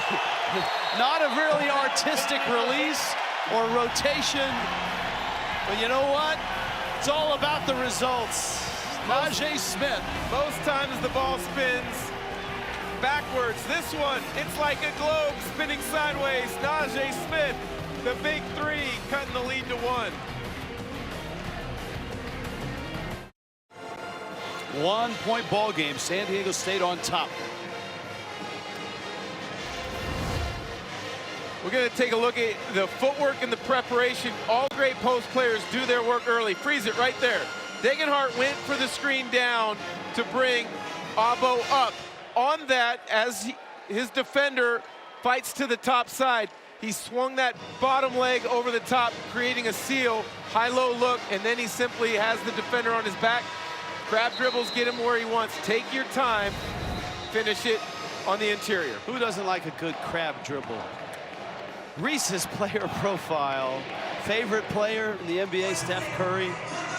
a really artistic release or rotation. But you know what? It's all about the results. Najee Smith. Most times the ball spins backwards. This one, it's like a globe spinning sideways. Najee Smith, the big 3, cutting the lead to 1. 1-point ball game. San Diego State on top. We're going to take a look at the footwork and the preparation. All great post players do their work early. Freeze it right there. Degenhardt went for the screen down to bring Abo up. On that, as his defender fights to the top side, he swung that bottom leg over the top, creating a seal, high-low look, and then he simply has the defender on his back. Grab dribbles, get him where he wants. Take your time, finish it on the interior. Who doesn't like a good crab dribble? Reese's player profile. Favorite player in the NBA, Steph Curry.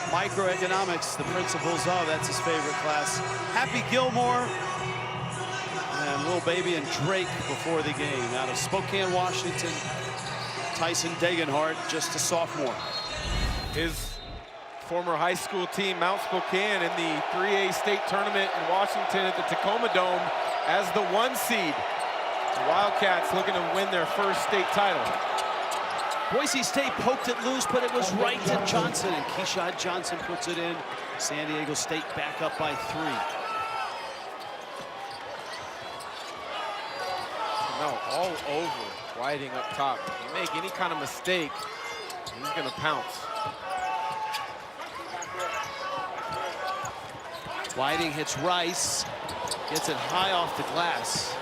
Microeconomics, the principles of, that's his favorite class. Happy Gilmore and Lil Baby and Drake before the game. Out of Spokane, Washington, Tyson Degenhardt, just a sophomore. His former high school team, Mount Spokane, in the 3A state tournament in Washington at the Tacoma Dome as the 1 seed. The Wildcats looking to win their first state title. Boise State poked it loose, but it was right to Johnson, and Keyshawn Johnson puts it in. San Diego State back up by 3. No, all over Whiting up top. You make any kind of mistake, he's gonna pounce. Whiting hits Rice, gets it high off the glass.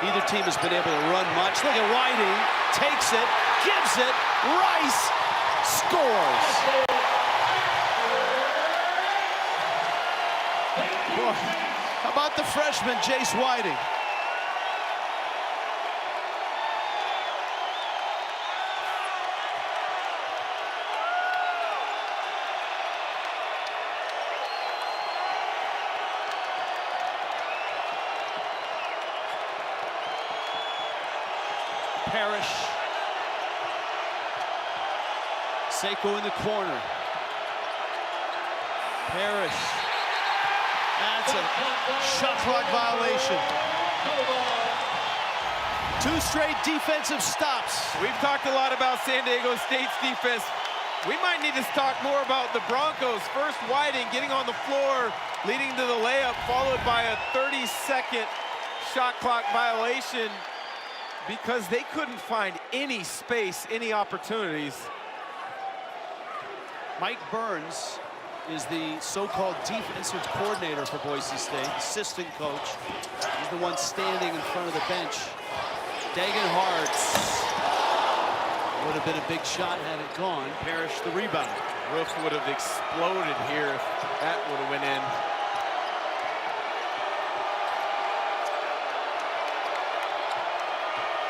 Neither team has been able to run much. Look at Whiting, takes it, gives it, Rice scores. Boy, how about the freshman, Jace Whiting? Parrish. Seiko in the corner. Parrish. That's a shot clock violation. 2 straight defensive stops. We've talked a lot about San Diego State's defense. We might need to talk more about the Broncos. First, Whiting getting on the floor, leading to the layup, followed by a 30-second shot clock violation, because they couldn't find any space, any opportunities. Mike Burns is the so-called defensive coordinator for Boise State, assistant coach. He's the one standing in front of the bench. Degenhardt would have been a big shot had it gone. Parrish the rebound. Roof would have exploded here if that would have went in.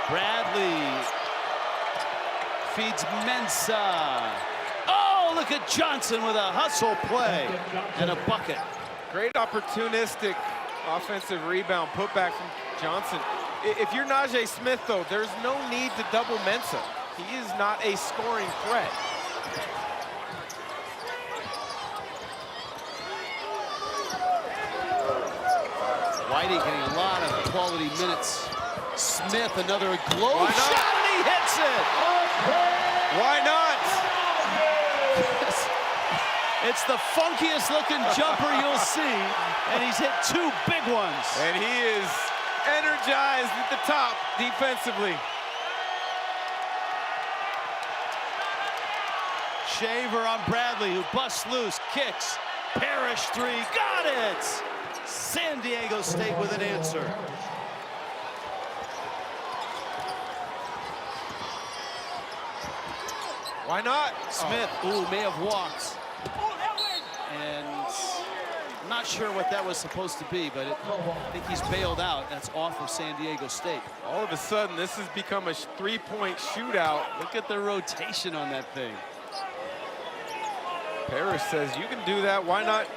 Bradley feeds Mensah. Oh, look at Johnson with a hustle play and a bucket. Great opportunistic offensive rebound putback from Johnson. If you're Najee Smith, though, there's no need to double Mensah. He is not a scoring threat. Whiting getting a lot of quality minutes. Smith, another globe shot, and he hits it! Why not? It's the funkiest looking jumper you'll see, and he's hit 2 big ones. And he is energized at the top defensively. Shaver on Bradley, who busts loose, kicks. Parrish 3, got it! San Diego State with an answer. Why not? Smith, ooh, may have walked. And I'm not sure what that was supposed to be, but I think he's bailed out. That's off of San Diego State. All of a sudden, this has become a 3-point shootout. Look at the rotation on that thing. Parrish says, you can do that, why not?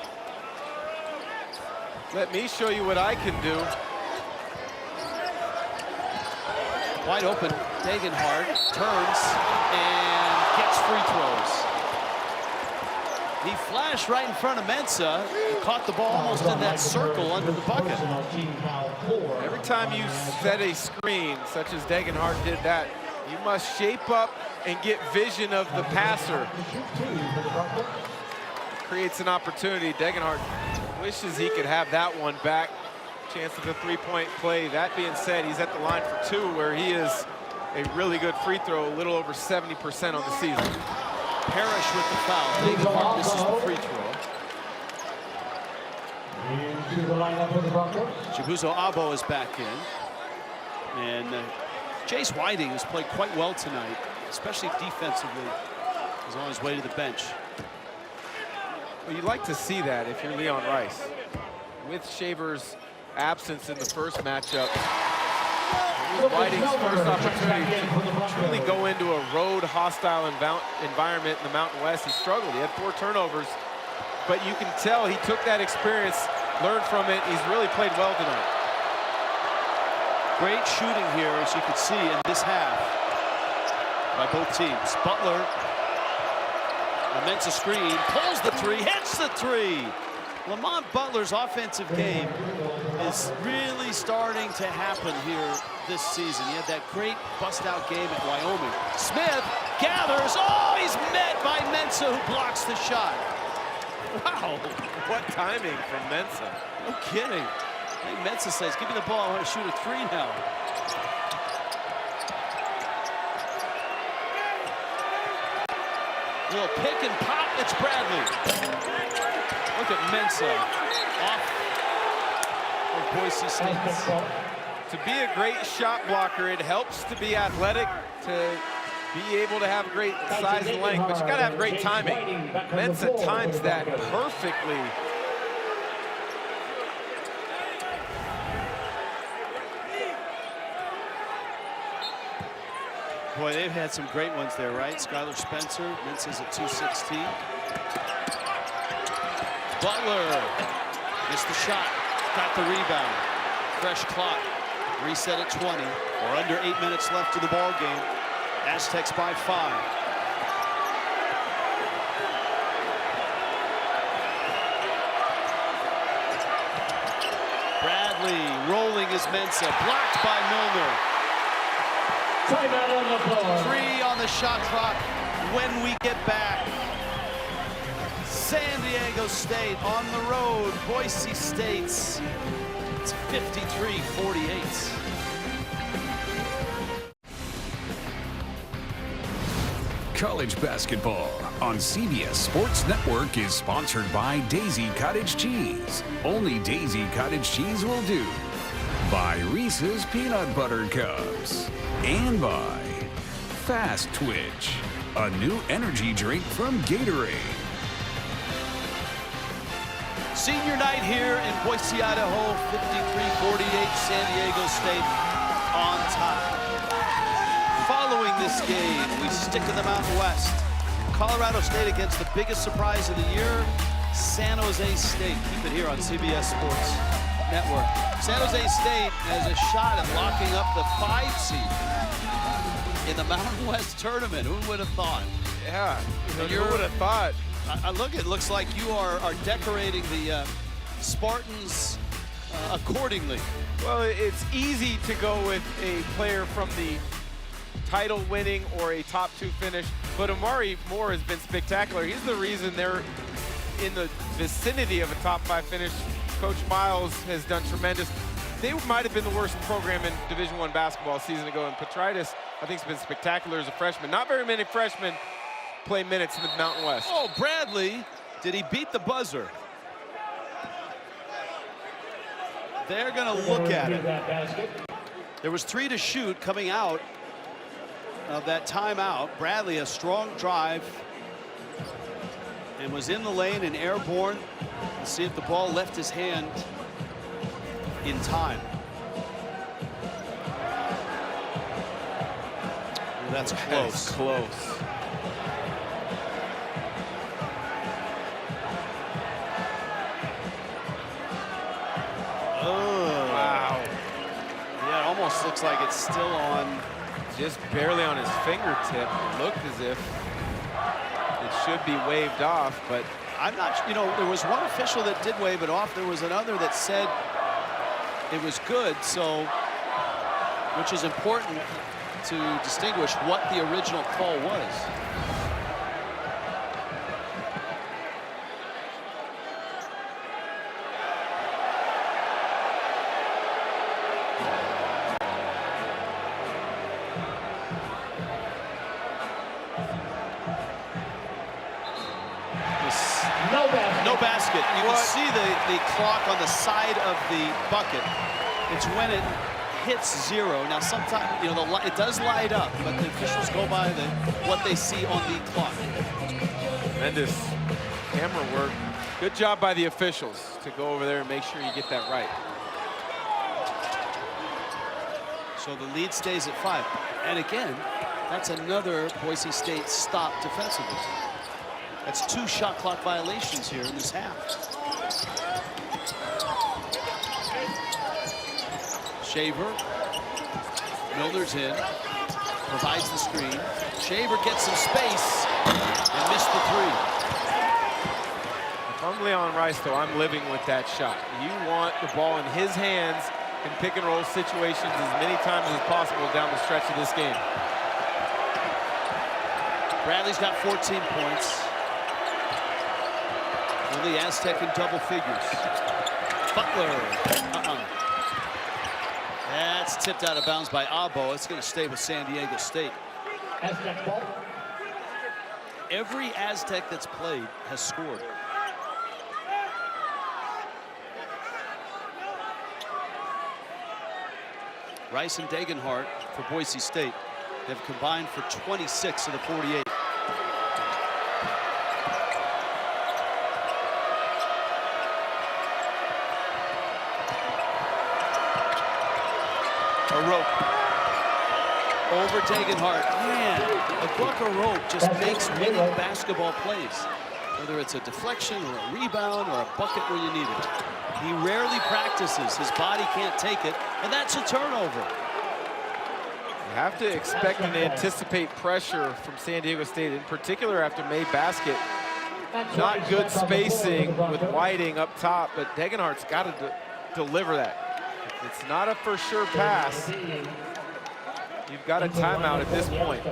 Let me show you what I can do. Wide open, Degenhardt turns and gets free throws. He flashed right in front of Mensah. He caught the ball almost in that circle under the bucket. Every time you set a screen, such as Degenhardt did that, you must shape up and get vision of the passer. Creates an opportunity. Degenhardt wishes he could have that one back. chance at the three-point play. That being said, he's at the line for 2, where he is a really good free throw, a little over 70% on the season. Parrish with the foul. David Hart misses the free throw. Into the lineup for the Broncos. Chibuzo Abo is back in. And Jace Whiting has played quite well tonight, especially defensively. He's on his way to the bench. Well, you'd like to see that if you're Leon Rice. With Shaver's absence in the first matchup, it was Whiting's first opportunity to truly go into a road hostile environment in the Mountain West. He struggled. He had 4 turnovers, but you can tell he took that experience, learned from it. He's really played well tonight. Great shooting here, as you can see in this half by both teams. Butler, immense screen, pulls the 3, hits the 3. Lamont Butler's offensive game is really starting to happen here this season. He had that great bust-out game at Wyoming. Smith gathers. Oh, he's met by Mensah, who blocks the shot. Wow. What timing from Mensah. No kidding. I think Mensah says, give me the ball, I want to shoot a 3 now. Little pick and pop, it's Bradley. Look at Mensah off of Boise State. To be a great shot blocker, it helps to be athletic, to be able to have great size and length, but you got to have great timing. Mensah times that perfectly. Boy, they've had some great ones there, right? Skylar Spencer, Mensah's at 216. Butler missed the shot, got the rebound. Fresh clock, reset at 20. We're under 8 minutes left in the ball game. Aztecs by 5. Bradley rolling his Mensah, blocked by Milner. Timeout on the floor. 3 on the shot clock when we get back. San Diego State on the road, Boise State. It's 53-48. College basketball on CBS Sports Network is sponsored by Daisy Cottage Cheese. Only Daisy Cottage Cheese will do. By Reese's Peanut Butter Cups. And by Fast Twitch, a new energy drink from Gatorade. Senior night here in Boise, Idaho, 53-48, San Diego State on top. Following this game, we stick in the Mountain West. Colorado State against the biggest surprise of the year, San Jose State. Keep it here on CBS Sports Network. San Jose State has a shot at locking up the 5 seed in the Mountain West tournament. Who would have thought? Yeah, who would have thought? Look, it looks like you are decorating the Spartans accordingly. Well, it's easy to go with a player from the title-winning or a top 2 finish, but Amari Moore has been spectacular. He's the reason they're in the vicinity of a top 5 finish. Coach Miles has done tremendous. They might have been the worst program in Division I basketball a season ago, and Petrides, I think, has been spectacular as a freshman. Not very many freshmen play minutes in the Mountain West. Oh, Bradley, did he beat the buzzer? They're going to look at it. There was 3 to shoot coming out of that timeout. Bradley, a strong drive, and was in the lane and airborne. Let's see if the ball left his hand in time. That's close. That's close. Oh, wow. Yeah, it almost looks like it's still on. Just barely on his fingertip. It looked as if it should be waved off, but I'm not, you know, there was one official that did wave it off. There was another that said it was good, so, which is important to distinguish what the original call was. basket. You can see the clock on the side of the bucket. It's when it hits 0. Now, sometimes, you know, it does light up, but the officials go by what they see on the clock. Tremendous camera work. Good job by the officials to go over there and make sure you get that right. So the lead stays at 5. And again, that's another Boise State stop defensively. That's 2 shot clock violations here in this half. Shaver. Milner's in. Provides the screen. Shaver gets some space and missed the 3. If I'm Leon Rice, though, I'm living with that shot. You want the ball in his hands in pick and roll situations as many times as possible down the stretch of this game. Bradley's got 14 points. Only Aztec in double figures. Butler. That's tipped out of bounds by Abo. It's going to stay with San Diego State. Aztec ball. Every Aztec that's played has scored. Rice and Degenhart for Boise State. They've combined for 26 of the 48. A rope over Degenhart. Man, a buck of rope just makes winning basketball plays. Whether it's a deflection or a rebound or a bucket where you need it. He rarely practices. His body can't take it, and that's a turnover. You have to expect and anticipate pressure from San Diego State, in particular after May basket. Not good spacing with Whiting up top, but Degenhart's got to deliver that. If it's not a for sure pass, you've got a timeout at this point.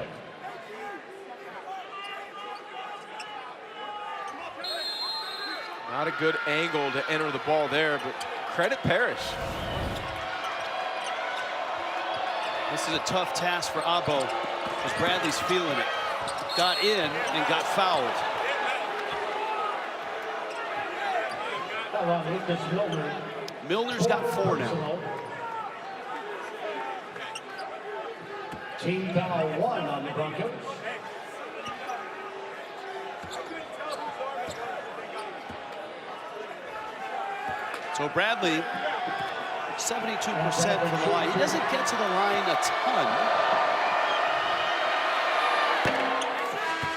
Not a good angle to enter the ball there, but credit Parrish. This is a tough task for Abo as Bradley's feeling it. Got in and got fouled. Milner's got 4 now. Team foul 1 on the Broncos. So Bradley, 72% from the line. He doesn't get to the line a ton.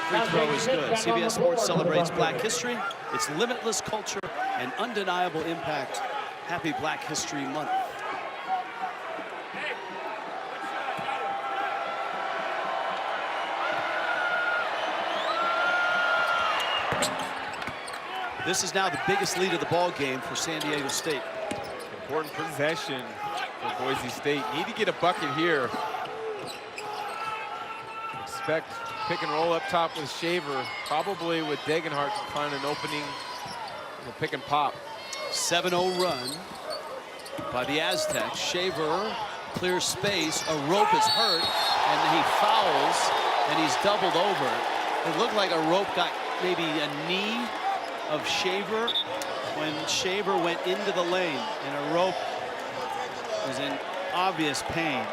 Free throw is good. CBS Sports celebrates Black history, its limitless culture, and undeniable impact. Happy Black History Month. This is now the biggest lead of the ball game for San Diego State. Important possession for Boise State. Need to get a bucket here. Expect pick and roll up top with Shaver, probably with Degenhart to find an opening, pick and pop. 7-0 run by the Aztecs. Shaver clears space. A rope is hurt, and he fouls, and he's doubled over. It looked like a rope got maybe a knee of Shaver when Shaver went into the lane, and a rope was in obvious pain.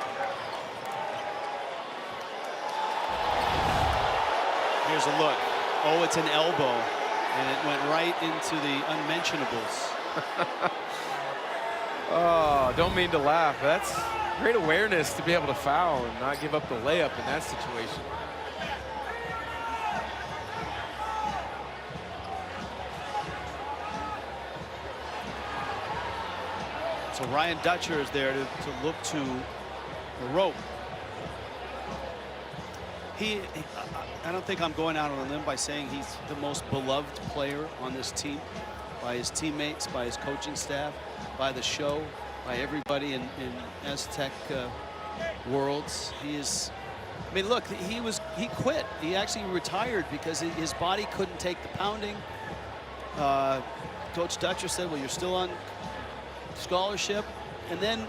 Here's a look. Oh, it's an elbow, and it went right into the unmentionables. Oh, don't mean to laugh. That's great awareness to be able to foul and not give up the layup in that situation. So Ryan Dutcher is there to look to the rope. I don't think I'm going out on a limb by saying he's the most beloved player on this team by his teammates, by his coaching staff, by the show, by everybody in Aztec worlds. He is, I mean, look, he quit. He actually retired because his body couldn't take the pounding. Coach Dutcher said, well, you're still on scholarship. And then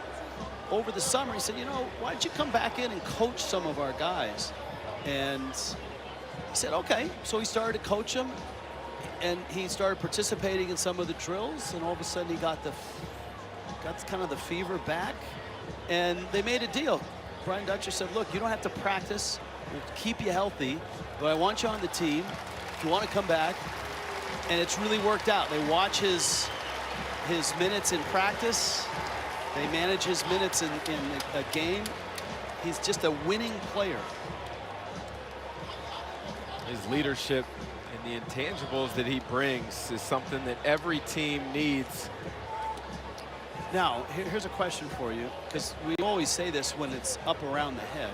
over the summer, he said, you know, why don't you come back in and coach some of our guys? And he said, okay. So he started to coach them. and he started participating in some of the drills, and all of a sudden he got kind of the fever back, and they made a deal. Brian Dutcher said, look, you don't have to practice. We'll keep you healthy, but I want you on the team if you want to come back. And it's really worked out. They watch his minutes in practice. They manage his minutes in a game. He's just a winning player. His leadership and the intangibles that he brings is something that every team needs. Now, here's a question for you, because we always say this when it's up around the head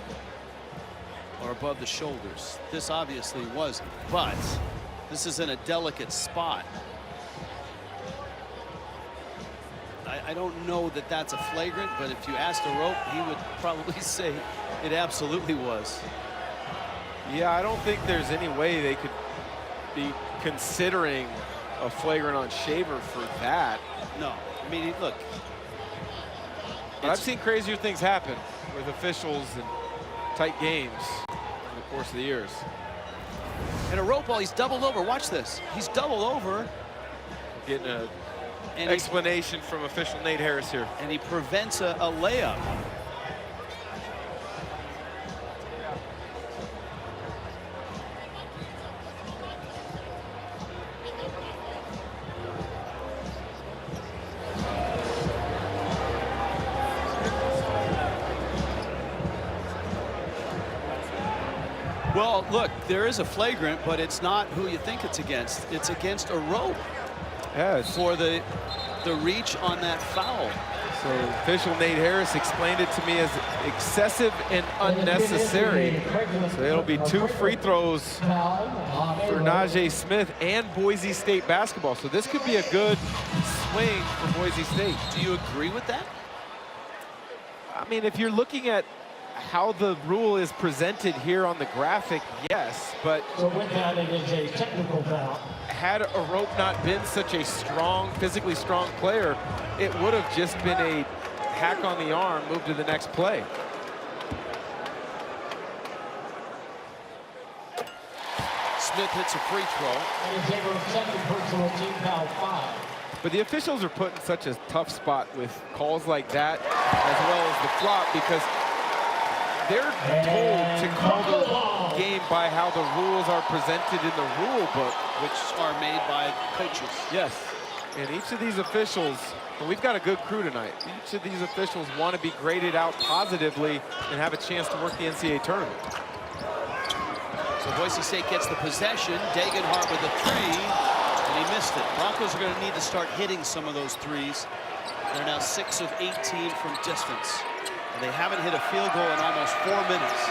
or above the shoulders. This obviously wasn't, but this is in a delicate spot. I don't know that that's a flagrant, but if you asked a rope, he would probably say it absolutely was. Yeah, I don't think there's any way they could be considering a flagrant on Shaver for that. No, I mean, look. But I've seen crazier things happen with officials and tight games in the course of the years. And a rope ball, he's doubled over. Watch this. He's doubled over. Getting an explanation from official Nate Harris here. And he prevents a layup. Well, look, there is a flagrant, but it's not who you think it's against. It's against a rope. Yes. For the reach on that foul. So official Nate Harris explained it to me as excessive and unnecessary. So it'll be 2 free throws for Najee Smith and Boise State basketball. So this could be a good swing for Boise State. Do you agree with that? I mean, if you're looking at how the rule is presented here on the graphic, yes, but So with that, it is a technical foul. had a rope not been such a strong, physically strong player, it would have just been a hack on the arm, move to the next play. Smith hits a free throw. And it's a second personal team foul 5. But the officials are put in such a tough spot with calls like that, as well as the flop, because they're told to call the game by how the rules are presented in the rule book, which are made by coaches. yes. And each of these officials, and we've got a good crew tonight, each of these officials want to be graded out positively and have a chance to work the NCAA tournament. So Boise State gets the possession. Degenhart with a 3, and he missed it. Broncos are going to need to start hitting some of those threes. They're now 6 of 18 from distance. And they haven't hit a field goal in almost 4 minutes.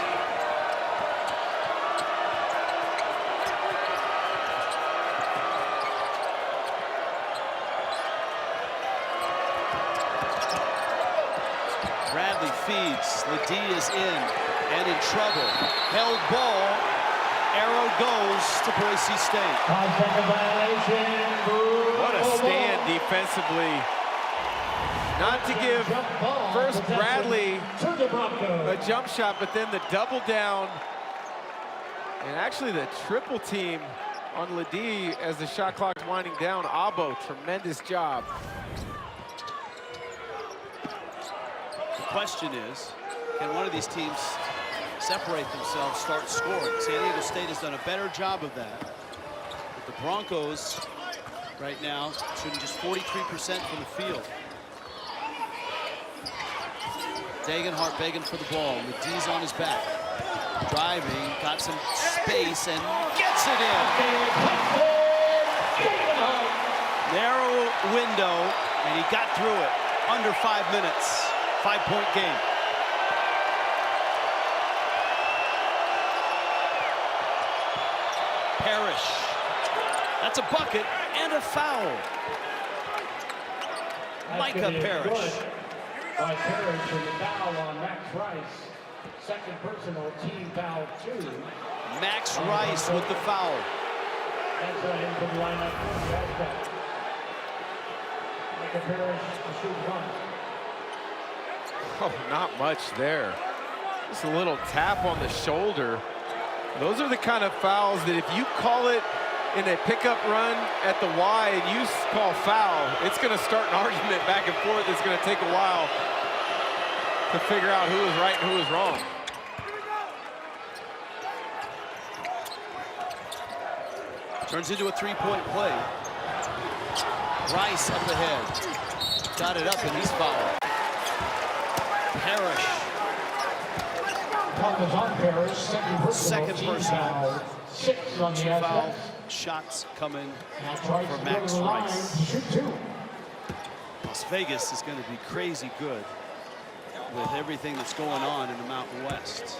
Bradley feeds. Ledee is in and in trouble. Held ball. Arrow goes to Boise State. 5-second violation. What a stand defensively. Not to give first Bradley a jump shot, but then the double down. And actually the triple team on Ledee as the shot clock's winding down. Abo, tremendous job. The question is, can one of these teams separate themselves, start scoring? San Diego State has done a better job of that. But the Broncos right now shooting just 43% from the field. Degenhart begging for the ball. Ledee's on his back. Driving, got some space, and gets it in. Narrow window, and he got through it. Under 5 minutes. 5-point game. Parrish. That's a bucket and a foul. Micah Parrish. By Parrish for the foul on Max Rice. Second personal, team foul 2. Max Rice with the foul. That's right into the lineup for the Aztecs. Micah Parrish to shoot 1. Oh, not much there. Just a little tap on the shoulder. Those are the kind of fouls that if you call it in a pickup run at the Y and you call foul, it's going to start an argument back and forth. It's going to take a while to figure out who is right and who is wrong. Turns into a three-point play. Rice up ahead. Got it up and he's fouled. Parrish. Second personal. 6 on the Two foul Aztecs. shots coming Max Rice for to Max the line Rice. to shoot 2. Las Vegas is going to be crazy good with everything that's going on in the Mountain West.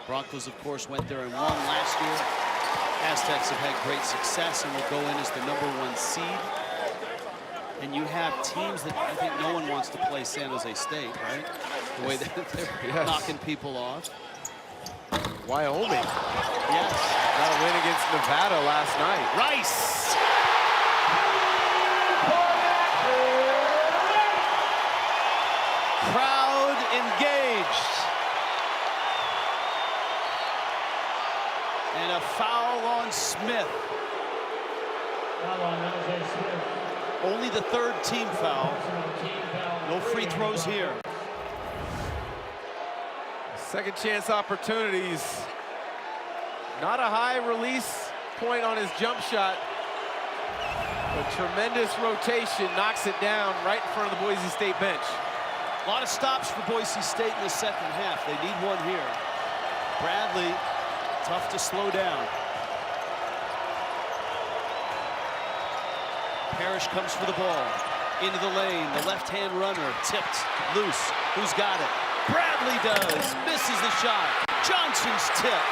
Broncos, of course, went there and won last year. Aztecs have had great success and will go in as the #1 seed. And you have teams that I think no one wants to play San Jose State, right? The way that they're knocking people off. Wyoming Yes. got a win against Nevada last night. Rice. Crowd engaged. And a foul on Smith. Foul on Jose Smith. Only the third team foul. Team foul. No free throws here. Second chance opportunities. Not a high release point on his jump shot. But tremendous rotation knocks it down right in front of the Boise State bench. A lot of stops for Boise State in the second half. They need one here. Bradley, tough to slow down. Parrish comes for the ball. Into the lane, the left-hand runner, tipped, loose. Who's got it? Bradley does, misses the shot. Johnson's tip.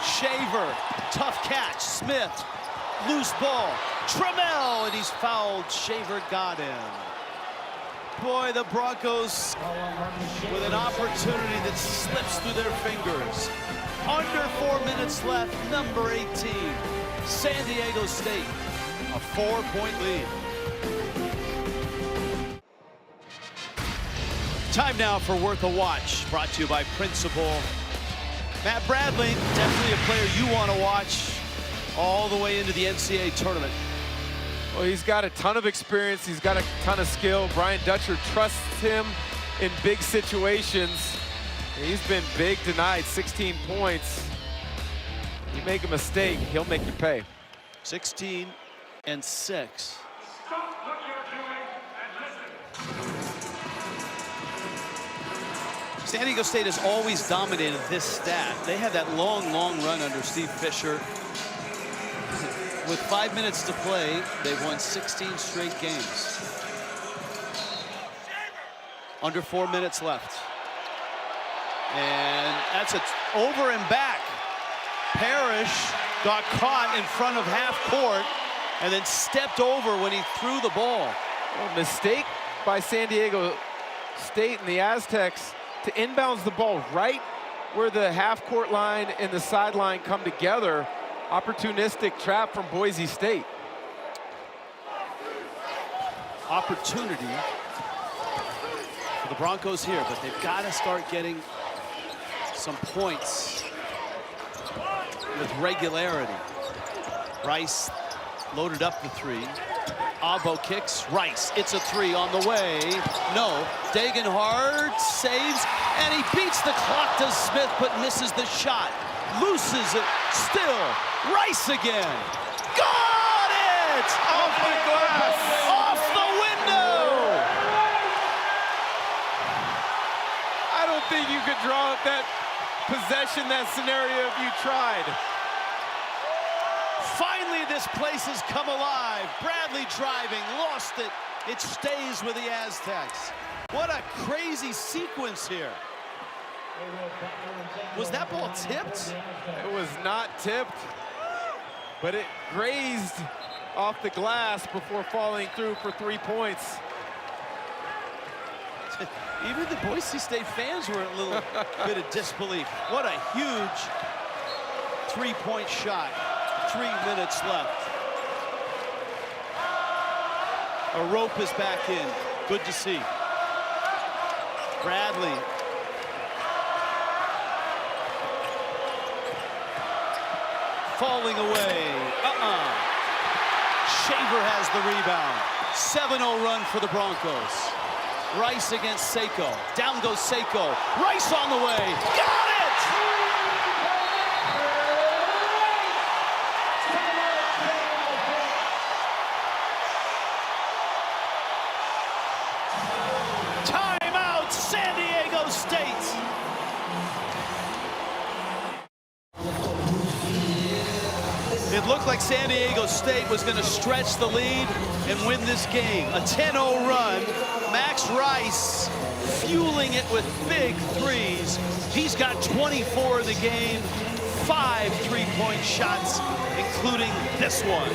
Shaver, tough catch, Smith, loose ball. Trammell, and he's fouled. Shaver got him. Boy, the Broncos with an opportunity that slips through their fingers. Under 4 minutes left, number 18, San Diego State, a 4-point lead. Time now for Worth a Watch, brought to you by Principal. Matt Bradley, definitely a player you want to watch all the way into the NCAA tournament. Well, he's got a ton of experience. He's got a ton of skill. Brian Dutcher trusts him in big situations. He's been big tonight, 16 points. You make a mistake, he'll make you pay. 16 and 6. Stop what you're doing and listen. San Diego State has always dominated this stat. They had that long run under Steve Fisher. With 5 minutes to play, they've won 16 straight games. Under 4 minutes left. And that's it, over and back. Parrish got caught in front of half court and then stepped over when he threw the ball. Well, mistake by San Diego State and the Aztecs to inbounds the ball right where the half court line and the sideline come together. Opportunistic trap from Boise State. Opportunity for the Broncos here, but they've got to start getting some points with regularity. Rice loaded up the three. Abo kicks, Rice, it's a three on the way. No, Degenhardt saves, and he beats the clock to Smith, but misses the shot. Loses it, still, Rice again. Got it! Off the glass! Off the window! I don't think you could draw up that possession, that scenario if you tried. Finally, this place has come alive. Bradley driving, lost it. It stays with the Aztecs. What a crazy sequence here. Was that ball tipped? It was not tipped, but it grazed off the glass before falling through for 3 points. Even the Boise State fans were a little bit of disbelief. What a huge three-point shot. 3 minutes left. A rope is back in. Good to see. Bradley. falling away. Shaver has the rebound. 7-0 run for the Broncos. Rice against Seiko. Down goes Seiko. Rice on the way. Got it! Timeout, San Diego State. It looked like San Diego State was going to stretch the lead and win this game. A 10-0 run. Max Rice fueling it with big threes. He's got 24 in the game, 5 3-point shots, including this one.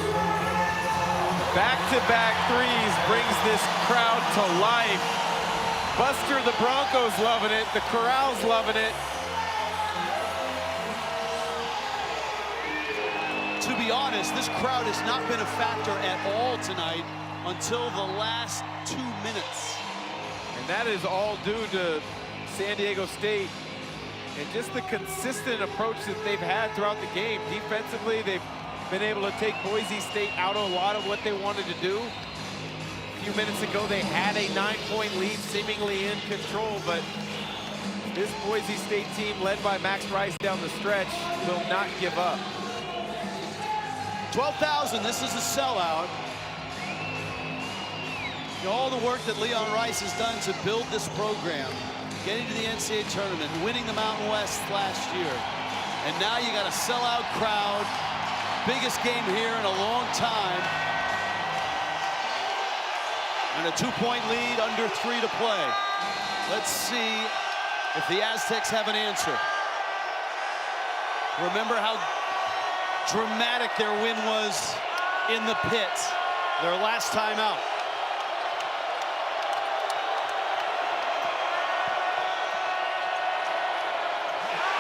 Back-to-back threes brings this crowd to life. Buster, the Broncos loving it. The Corral's loving it. To be honest, this crowd has not been a factor at all tonight until the last 2 minutes. And that is all due to San Diego State and just the consistent approach that they've had throughout the game. Defensively, they've been able to take Boise State out of a lot of what they wanted to do. A few minutes ago, they had a 9-point lead, seemingly in control, but this Boise State team, led by Max Rice down the stretch, will not give up. 12,000, this is a sellout. You know, all the work that Leon Rice has done to build this program, getting to the NCAA tournament, winning the Mountain West last year. And now you got a sellout crowd. Biggest game here in a long time. And a 2-point lead, under 3 to play. Let's see if the Aztecs have an answer. Remember how dramatic their win was in the pit, their last time out.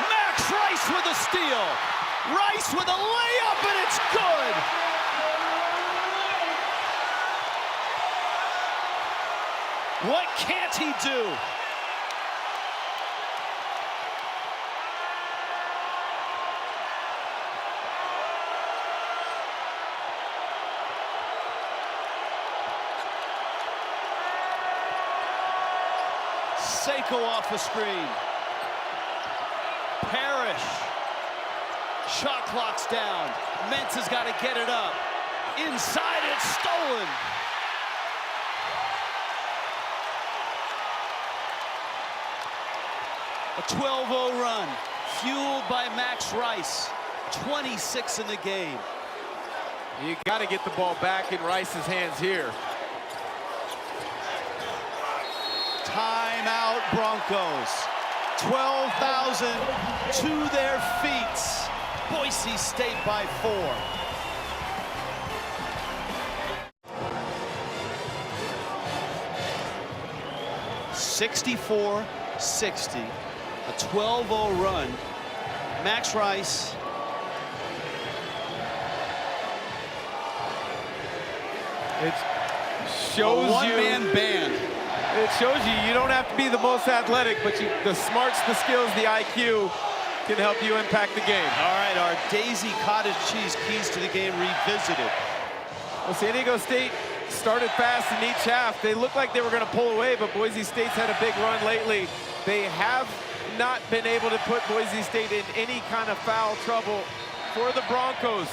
Max Rice with a steal. Rice with a layup, and it's good. What can't he do? Seiko off the screen. Parrish. Shot clock's down. Mensah's got to get it up. Inside, it's stolen. A 12-0 run, fueled by Max Rice. 26 in the game. You got to get the ball back in Rice's hands here. Timeout, Broncos. 12,000 to their feet. Boise State by 4. (64-60). A 12-0 run. Max Rice. It shows a one-man band. It shows you don't have to be the most athletic, but the smarts, the skills, the IQ can help you impact the game. All right, our Daisy Cottage Cheese keys to the game revisited. Well, San Diego State started fast in each half. They looked like they were going to pull away, but Boise State's had a big run lately. They have not been able to put Boise State in any kind of foul trouble. For the Broncos,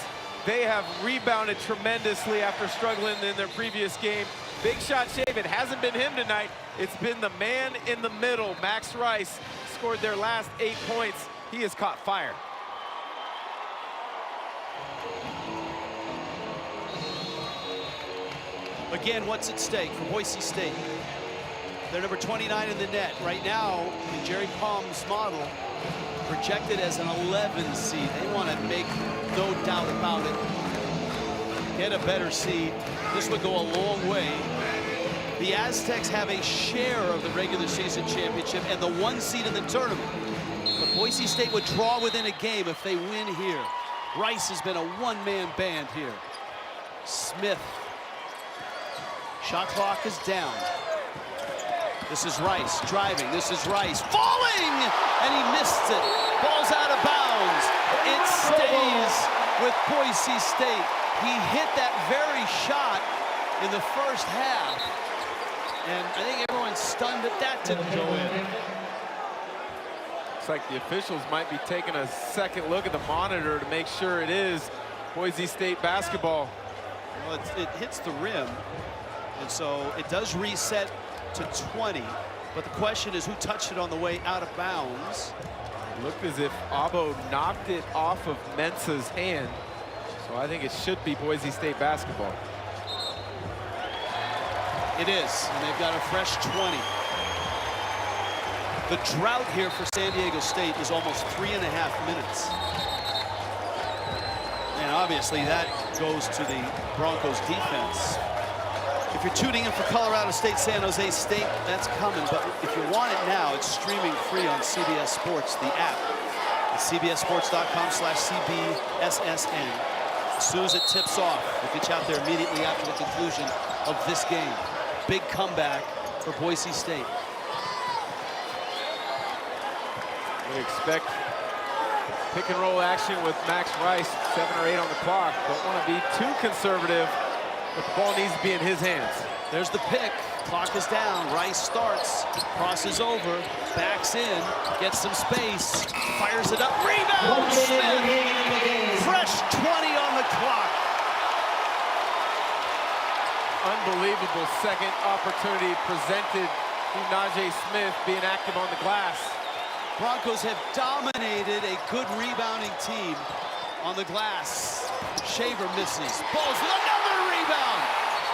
they have rebounded tremendously after struggling in their previous game. Big shot shave. It hasn't been him tonight. It's been the man in the middle. Max Rice scored their last 8 points. He has caught fire. Again, what's at stake for Boise State? They're number 29 in the net. Right now, in Jerry Palm's model, projected as an 11 seed. They want to make no doubt about it. Get a better seed. This would go a long way. The Aztecs have a share of the regular season championship and the 1 seed in the tournament. But Boise State would draw within a game if they win here. Rice has been a one-man band here. Smith. Shot clock is down. This is Rice driving. This is Rice falling, and he missed it. Ball's out of bounds. It stays with Boise State. He hit that very shot in the first half. And I think everyone's stunned that that didn't go in. Looks like the officials might be taking a second look at the monitor to make sure it is Boise State basketball. Well, it hits the rim, and so it does reset to 20. But the question is, who touched it on the way out of bounds? It looked as if Abo knocked it off of Mensah's hand. So I think it should be Boise State basketball. It is, and they've got a fresh 20. The drought here for San Diego State is almost 3.5 minutes. And obviously that goes to the Broncos defense. If you're tuning in for Colorado State, San Jose State, that's coming. But if you want it now, it's streaming free on CBS Sports, the app. It's cbssports.com/CBSSN. As soon as it tips off, we'll get you out there immediately after the conclusion of this game. Big comeback for Boise State. We expect pick and roll action with Max Rice, 7 or 8 on the clock. Don't want to be too conservative, but the ball needs to be in his hands. There's the pick. Clock is down. Rice starts, crosses over, backs in, gets some space, fires it up. Rebound! Smith! Fresh 20 on the clock. Unbelievable second opportunity presented to Najee Smith being active on the glass. Broncos have dominated a good rebounding team on the glass. Shaver misses. Balls with another rebound.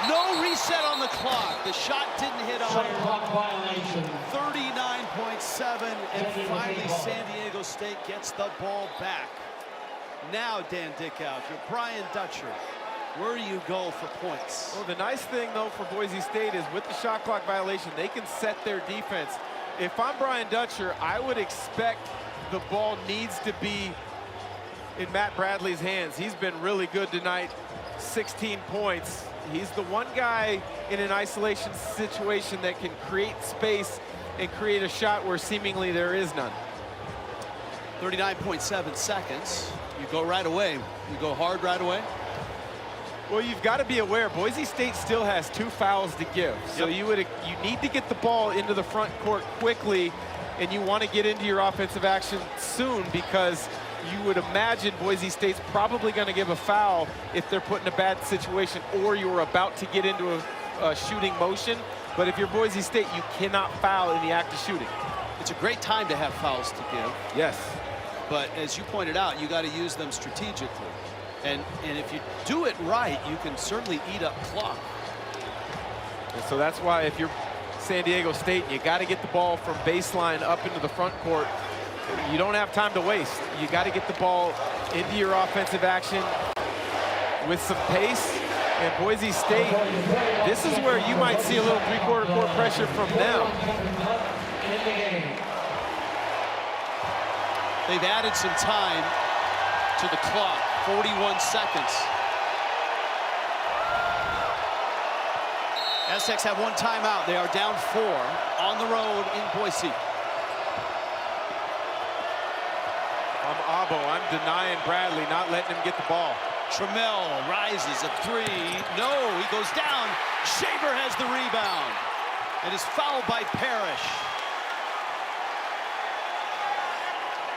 No reset on the clock. The shot didn't hit on. Shot clock violation. 39.7, and finally San Diego State gets the ball back. Now, Dan Dickau, you're Brian Dutcher. Where do you go for points? Well, the nice thing, though, for Boise State is with the shot clock violation, they can set their defense. If I'm Brian Dutcher, I would expect the ball needs to be in Matt Bradley's hands. He's been really good tonight, 16 points. He's the one guy in an isolation situation that can create space and create a shot where seemingly there is none. 39.7 seconds. You go right away. You go hard right away. Well, you've got to be aware, Boise State still has 2 fouls to give. So you need to get the ball into the front court quickly, and you want to get into your offensive action soon, because you would imagine Boise State's probably going to give a foul if they're put in a bad situation or you're about to get into a shooting motion. But if you're Boise State, you cannot foul in the act of shooting. It's a great time to have fouls to give. Yes. But as you pointed out, you got to use them strategically. And if you do it right, you can certainly eat up clock. And so that's why if you're San Diego State, you got to get the ball from baseline up into the front court. You don't have time to waste. You got to get the ball into your offensive action with some pace. And Boise State, this is where you might see a little three-quarter court pressure from them. They've added some time to the clock, 41 seconds. Aztecs have one timeout. They are down 4 on the road in Boise. I'm Abo. I'm denying Bradley, not letting him get the ball. Trammell rises a 3. No, he goes down. Shaver has the rebound. And is fouled by Parrish.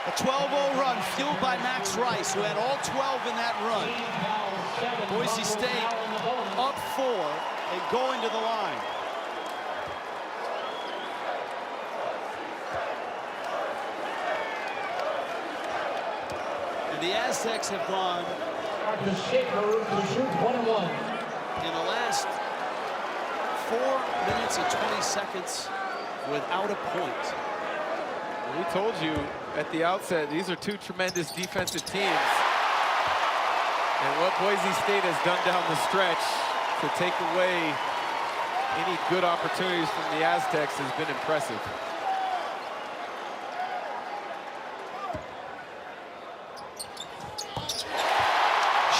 A 12-0 run fueled by Max Rice, who had all 12 in that run. Boise State up 4 and going to the line. And the Aztecs have gone in the last 4 minutes and 20 seconds without a point. We told you at the outset, these are 2 tremendous defensive teams. And what Boise State has done down the stretch to take away any good opportunities from the Aztecs has been impressive.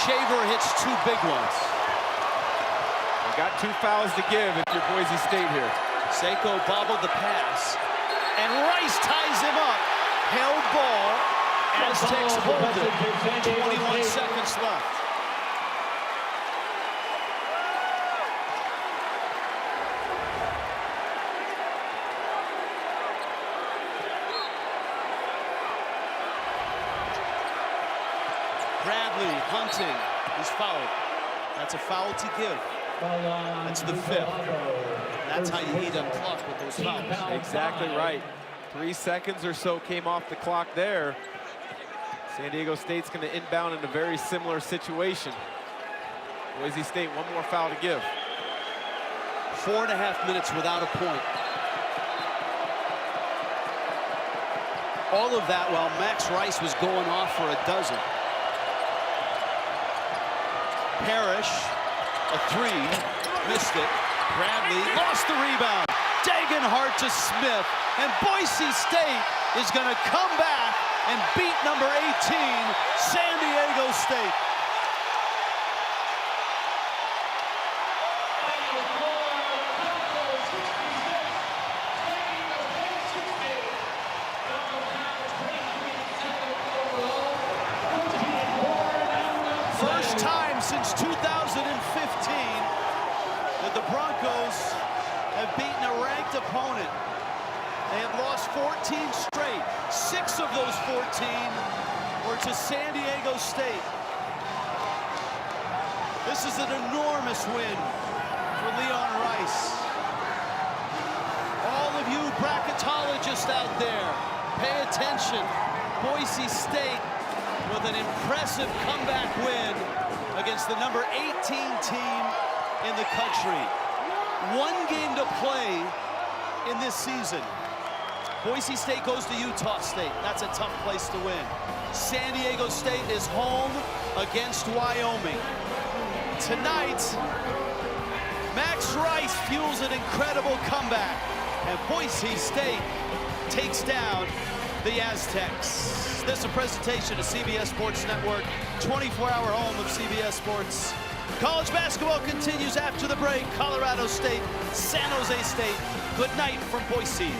Shaver hits 2 big ones. You got 2 fouls to give if you're Boise State here. Seiko bobbled the pass, and Rice ties him up. Held ball, Aztecs hold it. 21 seconds left. Bradley hunting. He's fouled. That's a foul to give. That's the 5th. That's how you eat a clock with those fouls. Exactly right. 3 seconds or so came off the clock there. San Diego State's going to inbound in a very similar situation. Boise State, one more foul to give. 4.5 minutes without a point. All of that while Max Rice was going off for a dozen. Parrish, a 3, missed it. Bradley lost the rebound. Dagenhart to Smith, and Boise State is going to come back and beat number 18, San Diego State. First time since 2015 that the Broncos have beaten a ranked opponent. They have lost 14 straight. 6 of those 14 were to San Diego State. This is an enormous win for Leon Rice. All of you bracketologists out there, pay attention. Boise State with an impressive comeback win against the number 18 team in the country. 1 game to play in this season. Boise State goes to Utah State. That's a tough place to win. San Diego State is home against Wyoming. Tonight, Max Rice fuels an incredible comeback, and Boise State takes down the Aztecs. This is a presentation of CBS Sports Network, 24-hour home of CBS Sports. College basketball continues after the break. Colorado State, San Jose State. Good night from Boise.